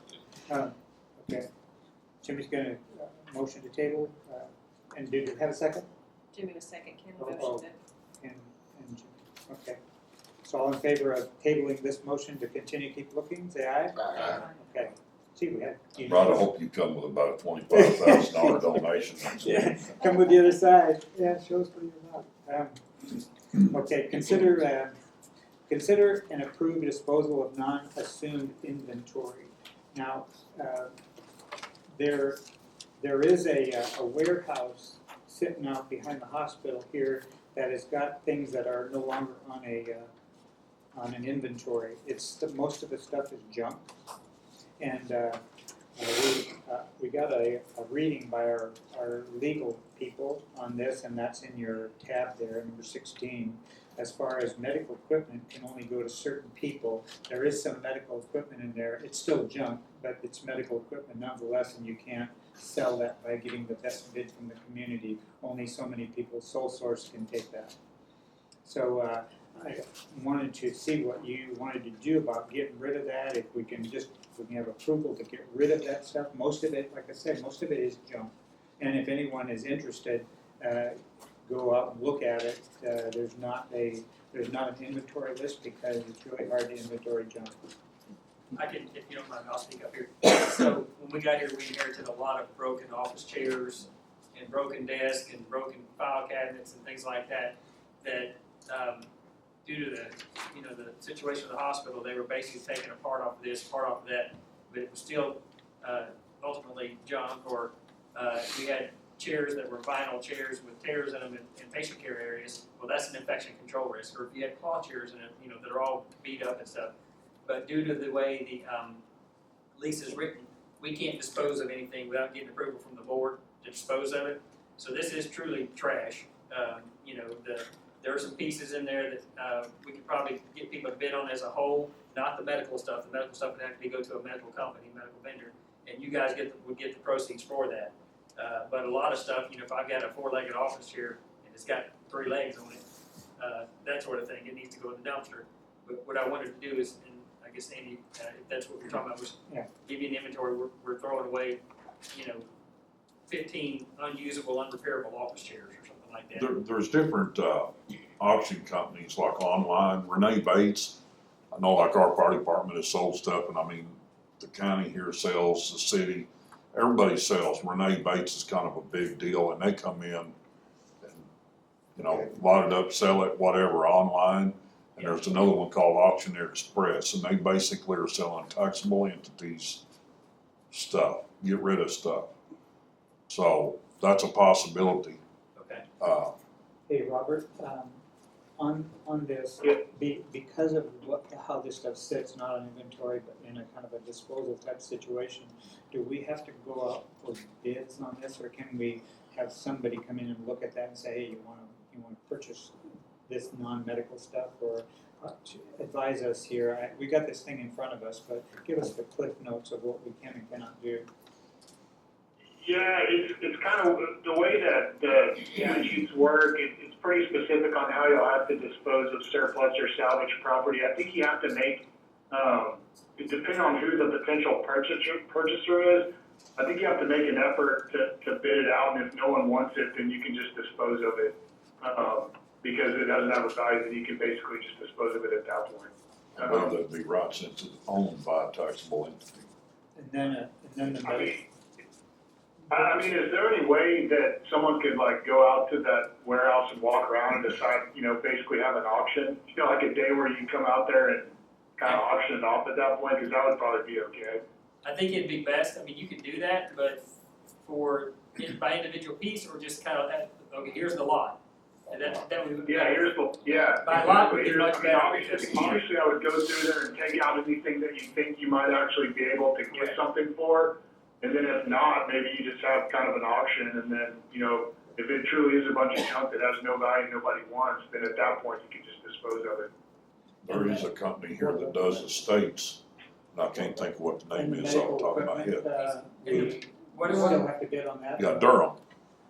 Okay. Jimmy's gonna, motion to table, and did you have a second? Jimmy was second, Ken Oh, motioned it. And Jimmy, okay. So all in favor of tabling this motion to continue, keep looking, say aye? Okay. See, we had. Rod, I hope you come with about a $25,000 donation. Yeah, come with the other side. Yeah, show us where you're not. Okay, consider and approve disposal of non-assumed inventory. Now, there is a warehouse sitting out behind the hospital here that has got things that are no longer on an inventory. Most of the stuff is junk. And we got a reading by our legal people on this, and that's in your tab there, number 16. As far as medical equipment can only go to certain people. There is some medical equipment in there. It's still junk, but it's medical equipment nonetheless, and you can't sell that by getting the best bid from the community. Only so many people, sole source, can take that. So I wanted to see what you wanted to do about getting rid of that. If we can have approval to get rid of that stuff. Most of it, like I said, most of it is junk. And if anyone is interested, go out and look at it. There's not an inventory list because it's really hard to inventory junk. I can, if you don't mind, I'll speak up here. So when we got here, we inherited a lot of broken office chairs and broken desks and broken file cabinets and things like that, that due to the situation of the hospital, they were basically taking a part off of this, part off of that, but it was still ultimately junk, or we had chairs that were vinyl chairs with tears in them in patient care areas. Well, that's an infection control risk. Or if you had cloth chairs in it, that are all beat up and stuff. but due to the way the, lease is written, we can't dispose of anything without getting approval from the board to dispose of it. So this is truly trash. You know, there are some pieces in there that, we could probably get people to bid on as a whole, not the medical stuff. The medical stuff would have to go to a medical company, medical vendor, and you guys would get the proceeds for that. But a lot of stuff, you know, if I've got a 4-legged office chair and it's got 3 legs on it, that sort of thing, it needs to go in the dumpster. But what I wanted to do is, and I guess Andy, if that's what we're talking about, was give you an inventory. We're throwing away, you know, 15 unusable, unrepairable office chairs or something like that. There's different auction companies like online. Renee Bates, I know like our fire department has sold stuff, and I mean, the county here sells, the city, everybody sells. Renee Bates is kind of a big deal, and they come in and, you know, lot it up, sell it, whatever, online. And there's another one called Auctioneer Express, and they basically are selling taxable entities stuff, get rid of stuff. So that's a possibility. Okay. Hey, Robert, on this, because of how this stuff sits, not on inventory, but in a kind of a disposal type situation, do we have to go out for bids on this, or can we have somebody come in and look at that and say, hey, you wanna purchase this non-medical stuff, or advise us here? We got this thing in front of us, but give us the cliff notes of what we can and cannot do. Yeah, it's kind of the way that the statutes work. It's pretty specific on how you'll have to dispose of surplus or salvage property. I think you have to make, depending on who the potential purchaser is, I think you have to make an effort to bid it out, and if no one wants it, then you can just dispose of it. Because it doesn't have a value, then you can basically just dispose of it at that point. Well, that'd be right, since it's owned by a taxable entity. And then the medical. I mean, is there any way that someone could like go out to that warehouse and walk around and decide, you know, basically have an auction? You know, like a day where you come out there and kind of auction it off at that point, because that would probably be okay. I think it'd be best, I mean, you could do that, but for, by individual piece, or just kind of, okay, here's the lot. And that would. Yeah, By lot would be much better. Obviously, I would go through there and take out anything that you think you might actually be able to get something for. And then if not, maybe you just have kind of an auction, and then, you know, if it truly is a bunch of junk that has no value nobody wants, then at that point you can just dispose of it. There is a company here that does estates, and I can't think of what the name is off the top of my head. We still have to bid on that. Yeah, Durham.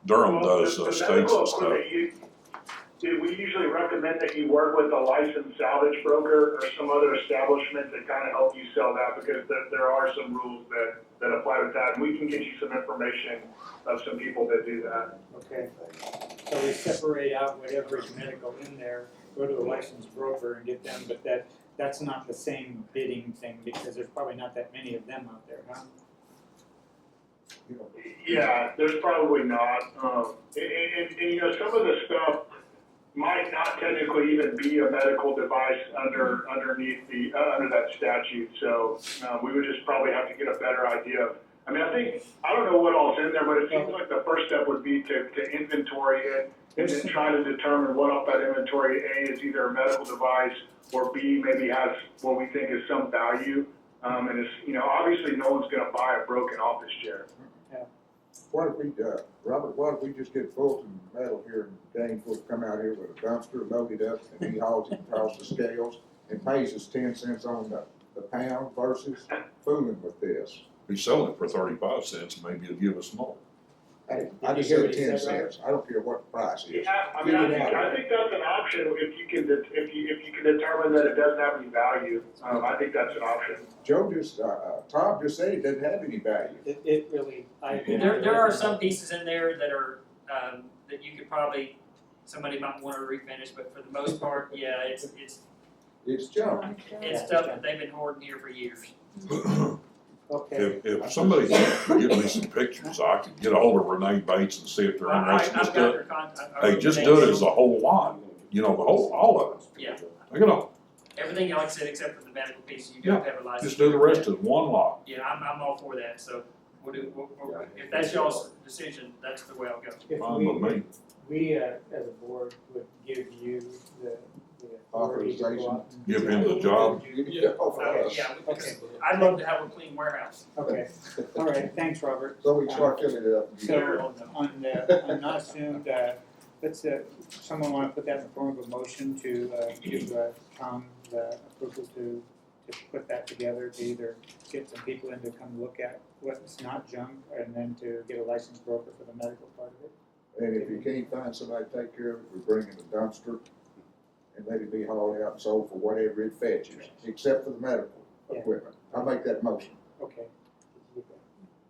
Durham does The estates medical and stuff. equipment, we usually recommend that you work with a licensed salvage broker or some other establishment that kind of help you sell that, because there are some rules that apply with that. And we can get you some information of some people that do that. Okay, so we separate out whatever is medical in there, go to a licensed broker and get them, but that's not the same bidding thing, because there's probably not that many of them out there, huh? Yeah, there's probably not. And you know, some of the stuff might not technically even be a medical device underneath under that statute. So we would just probably have to get a better idea of. I mean, I don't know what all's in there, but it seems like the first step would be to inventory it and then try to determine what off that inventory A is either a medical device, or B maybe has what we think is some value. And it's, you know, obviously no one's going to buy a broken office chair. What if we, Robert, what if we just get Fulton Metal here in Gainesville, come out here with a dumpster loaded up, and he hauls it across the scales and pays us 10 cents on the pound versus fooling with this? We sell it for 35 cents, maybe it'll give us more. Hey, I just said 10 cents. I don't care what the price is. Yeah, I mean, I think that's an option if you can determine that it doesn't have any value. I think that's an option. Joe just, Tom just said it doesn't have any value. It really, There are some pieces in there that are, that you could probably, somebody might want to refinish, but for the most part, yeah, It's junk. it's stuff that they've been hoarding here for years. Okay. If somebody could give me some pictures, I could get a hold of Renee Bates and see if they're interested. I've got their contact. Hey, just do it as a whole lot, you know, all of it. Yeah, You know, everything, like I said, except for the medical piece, you don't have a license. just do the rest of one lot. Yeah, I'm all for that, so if that's y'all's decision, that's the way I'll go. If Fine with me. we as a board would give you the authority to go out and- Give him the job. Yeah, Okay. I'd love to have a clean warehouse. Okay, all right, thanks, Robert. So we start filling it up. So, on not assumed, let's, someone wanna put that in the form of a motion to, give, Tom the approval to put that together, to either get some people in to come look at what's not junk, and then to get a licensed broker for the medical part of it. And if you can't find somebody to take care of it, we bring in a dumpster and let it be hauled out and sold for whatever it fetches, except for the medical Yeah. equipment. I'll make that motion. Okay.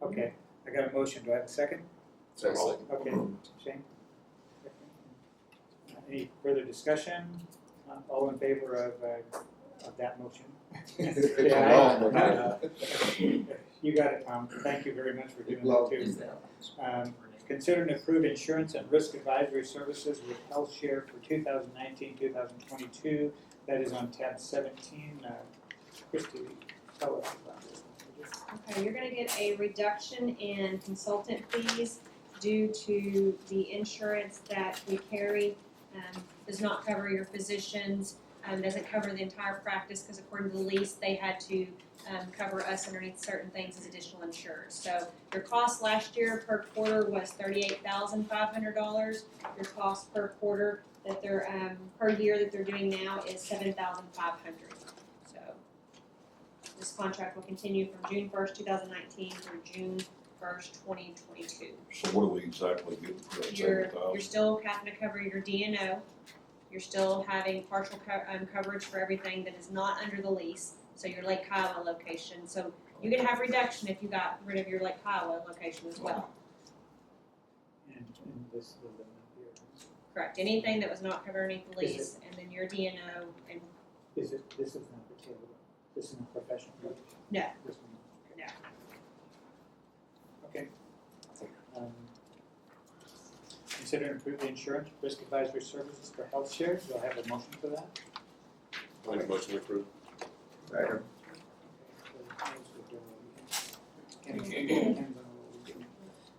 Okay, I got a motion, do I have a second? Second. Okay, Shane? Any further discussion? All in favor of that motion? It's a Yeah, long one. You got it, Tom, thank you very much for doing Love that you too. now. Consider and approve insurance and risk advisory services with Health Share for 2019-2022. That is on tab 17. Christie, tell us about this. Okay, you're gonna get a reduction in consultant fees due to the insurance that we carry. Does not cover your physicians, doesn't cover the entire practice, because according to the lease, they had to cover us underneath certain things as additional insurers. So your cost last year per quarter was $38,500. Your cost per quarter that they're, per year that they're doing now is $7,500. So this contract will continue from June 1st, 2019 through June 1st, 2022. So what do we exactly get for that You're $7,000? still having to cover your DNO. You're still having partial coverage for everything that is not under the lease. So your Lake Kiowa location. So you can have reduction if you got rid of your Lake Kiowa location as well. And this is the one here. Correct. Anything that was not covered underneath the Is lease, and then your DNO and Is it, this is not the table, this is not professional coverage? No. This one, no. okay. Consider and approve the insurance risk advisory services for health share. Do I have a motion for that? I'll make a motion to approve. Second.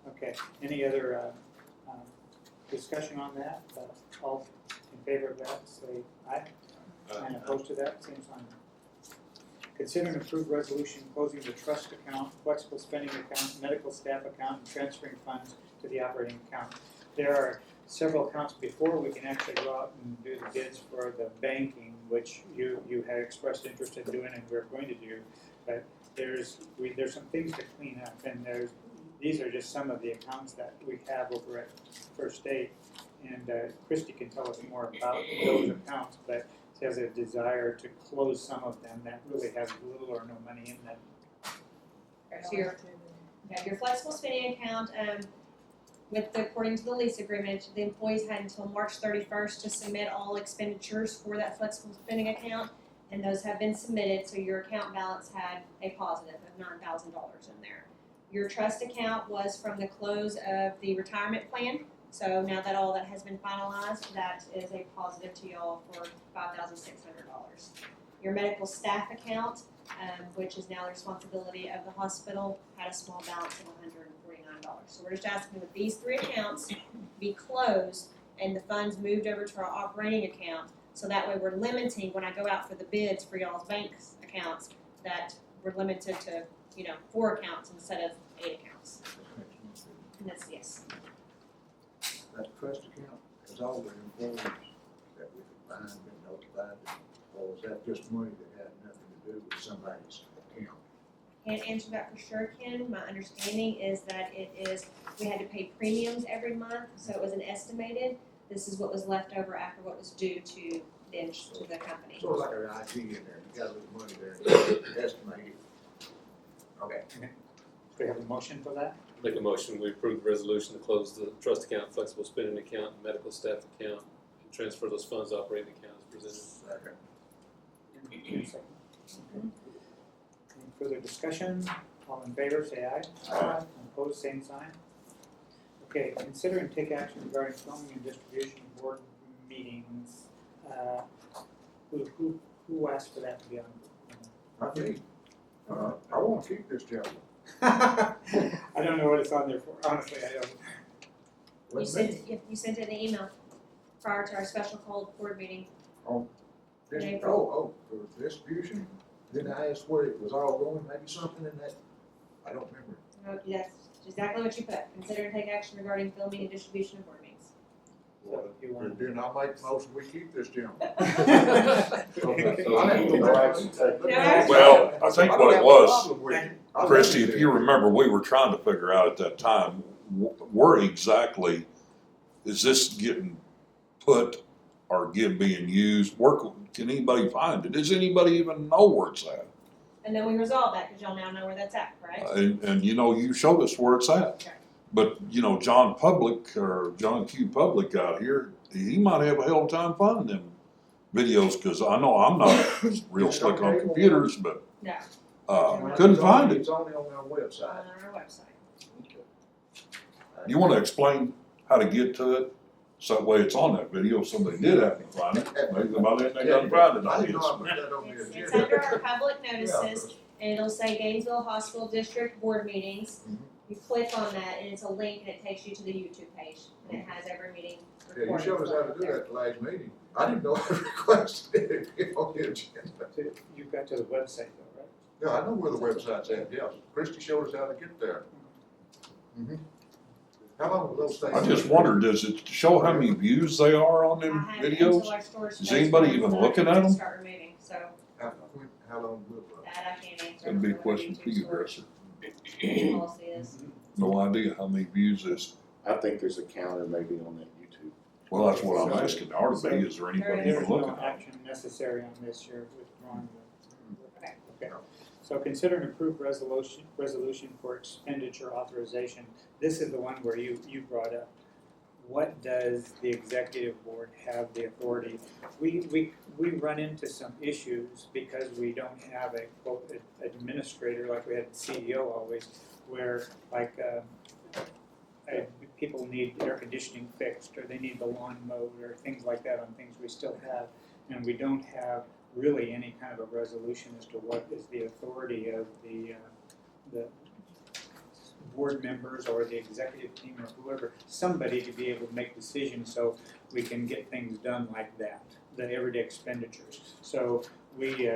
Okay, any other discussion on that? All in favor of that, say aye. And opposed to that, same sign. Consider and approve resolution closing the trust account, flexible spending account, medical staff account, and transferring funds to the operating account. There are several accounts before we can actually go out and do the bids for the banking, which you had expressed interest in doing and we're going to do. But there's some things to clean up, and these are just some of the accounts that we have over at First State. And Christie can tell us more about those accounts, but she has a desire to close some of them that really have little or no money in them. So your flexible spending account, according to the lease agreement, the employees had until March 31st to submit all expenditures for that flexible spending account, and those have been submitted, so your account balance had a positive of $9,000 in there. Your trust account was from the close of the retirement plan, so now that all that has been finalized, that is a positive to y'all for $5,600. Your medical staff account, which is now the responsibility of the hospital, had a small balance of $149. So we're just asking that these three accounts be closed and the funds moved over to our operating account. So that way we're limiting, when I go out for the bids for y'all's bank accounts, that we're limited to, 4 accounts instead of 8 accounts. And that's, yes. That trust account is all the employees that we could find, been notified, or is that just money that had nothing to do with somebody's account? Can't answer that for sure, Ken. My understanding is that we had to pay premiums every month, so it was an estimated. This is what was left over after what was due to the company. Sort of like an IT in there, you got a little money there, and estimate it. Okay. Do we have a motion for that? Make a motion, we approve the resolution to close the trust account, flexible spending account, and medical staff account, and transfer those funds to operating accounts presented. Second. Any further discussion? All in favor, say aye. Aye. Opposed, same sign. Okay, consider and take action regarding filming and distribution board meetings. Who asked for that to be on? I think, I wanna keep this gentleman. I don't know what it's on there for, honestly, I don't. You sent it in an email prior to our special called board meeting. For distribution, then I asked where it was all going, maybe something in that, I don't remember. No, that's exactly what you put. Consider and take action regarding filming and distribution of board meetings. So if you want. Then I'll make the motion, we keep this gentleman. No action taken. Well, I think what it was, Christie, if you remember, we were trying to figure out at that time, where exactly is this getting put or being used? Where can anybody find it? Does anybody even know where it's at? And then we resolve that, because y'all now know where that's at, right? And you know, you showed us where it's at. Okay. But, you know, John Q. Public out here, he might have a hell of a time finding them videos, cause I know I'm not real slick on computers, but, No, couldn't find it. It's only on our on website. our website. You wanna explain how to get to it? So that way it's on that video, if somebody did happen to find it, maybe by then they done found it, I I didn't know I guess. put that on the It's agenda. under our public notices, and it'll say Gainesville Hospital District Board Meetings. Mhm. You click on that, and it's a link, and it takes you to the YouTube page, and it has every meeting Yeah, you recorded. showed us how to do that at the last meeting. I didn't know I requested it on the agenda. You got to the website though, right? No, I know where the website's at, yes. Christie showed us how to get there. Mhm. How long were those things? I just wondered, does it show how many views they are on them I have it videos? until our storage Is space anybody runs even out, looking and at 'em? Start removing, so How long will it run? that I can't answer. That'd be a until our question for YouTube you, storage Dresser. policy is. No idea how many views this, I think there's a counter maybe on that YouTube. well, that's what I'm asking, there ought to be, is there anybody There even is no looking at it? action necessary on this, you're withdrawing the. Okay. Okay, so consider an approved resolution for expenditure authorization. This is the one where you brought up. What does the executive board have the authority? We run into some issues because we don't have a quote administrator like we had the CEO always, where like people need air conditioning fixed, or they need the lawn mowed, or things like that on things we still have. And we don't have really any kind of a resolution as to what is the authority of the board members or the executive team or whoever, somebody to be able to make decisions so we can get things done like that, the everyday expenditures. So we,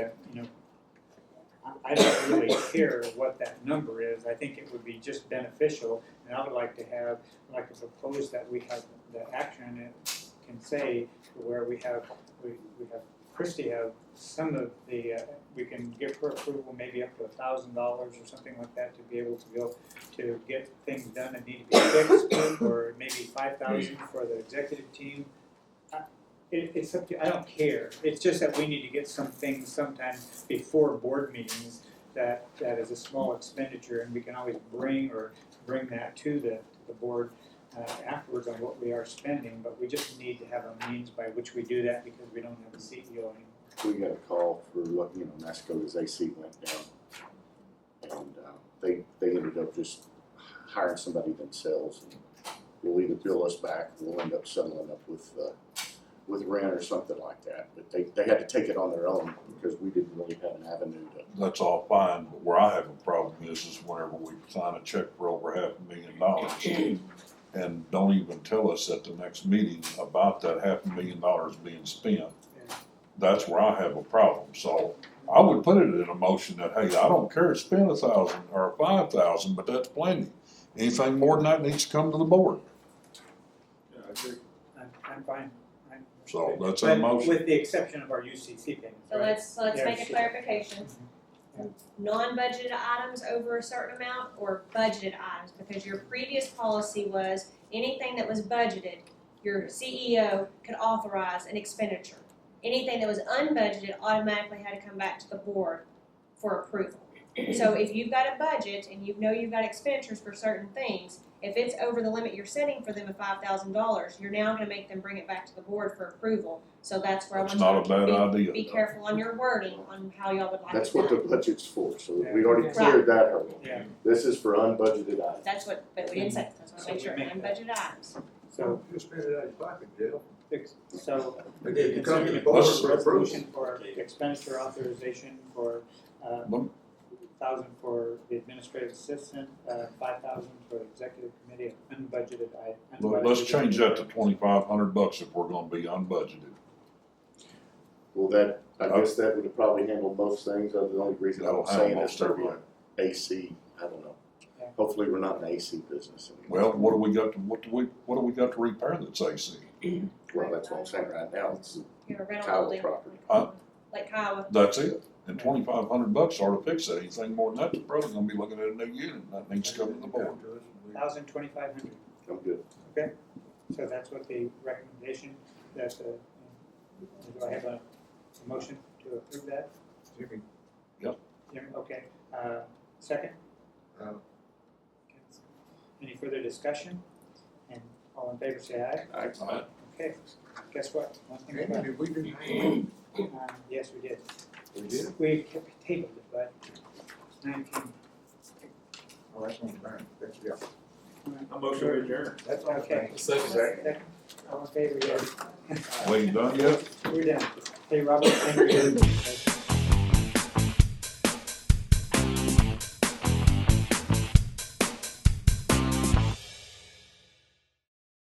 I don't really care what that number is. I think it would be just beneficial, and I would like to propose that we have the action it can say where we have Christie have some of the, we can give her approval maybe up to $1,000 or something like that to be able to go to get things done that need to be fixed, or maybe $5,000 for the executive team. It's up to, I don't care. It's just that we need to get some things sometime before board meetings that is a small expenditure, and we can always bring that to the board afterwards on what we are spending, but we just need to have a means by which we do that because we don't have a CEO anymore. We got a call for, Masco's AC went down. And, they ended up just hiring somebody themselves. And will either bill us back, or we'll end up settling up with rent or something like that. But they had to take it on their own because we didn't really have an avenue to. That's all fine, but where I have a problem is whenever we sign a check for over $500,000 and don't even tell us at the next meeting about that $500,000 being spent. That's where I have a problem. So I would put it in a motion that, hey, I don't care to spend $1,000 or $5,000, but that's plenty. Anything more than that needs to come to the board. Yeah, I agree. I'm fine. So that's a But motion. with the exception of our UCC payments, So right? let's Yeah, make a sure. clarification. Non-budgeted items over a certain amount, or budgeted items, because your previous policy was anything that was budgeted, your CEO could authorize an expenditure. Anything that was unbudgeted automatically had to come back to the board for approval. So if you've got a budget and you know you've got expenditures for certain things, if it's over the limit you're setting for them of $5,000, you're now gonna make them bring it back to the board for approval. So that's where I That's want not a you bad to idea. be careful on your wording on how y'all would like it That's what the done. budget's for, so we already cleared that hurdle. Yeah. This is for unbudgeted items. That's what, but we didn't say, that's what I So make sure, we make that. unbudgeted items. So, You spend it out of your pocket, Jeff. so And then you come to the consider board a for approval. resolution for expenditure authorization for, $1,000 for the administrative assistant, $5,000 for the executive committee, unbudgeted But let's change that to $2,500 if we're gonna be unbudgeted. Well, that I guess that would have probably handled most things, other than the only reason I'm That'll handle saying is most there'll be everything. an AC, I don't know. Yeah. Hopefully, we're not in the AC business anymore. Well, what do we got to repair that's AC? Well, that's what I'm saying right now, it's You have a rental Kyle building, property. like Kiowa. That's it. And $2,500 ought to fix it. Anything more than that, the brother's gonna be looking at a new unit, and that needs to come to the board. 1,200. I'm good. So that's what the recommendation, that, do I have a motion to approve that? Jimmy, Jimmy, okay, second? Uh. Any further discussion? And all in favor say aye. Aye. Okay, guess what? One thing Randy, about, did we do? yes, we did. We did? We kept tabled it, but 19. Oh, that's on the ground, that's, yeah. I motion to adjourn. That's on the Okay. ground. Second. All in favor, yes. Well, you done yet? We're done. Hey, Robert, thank you.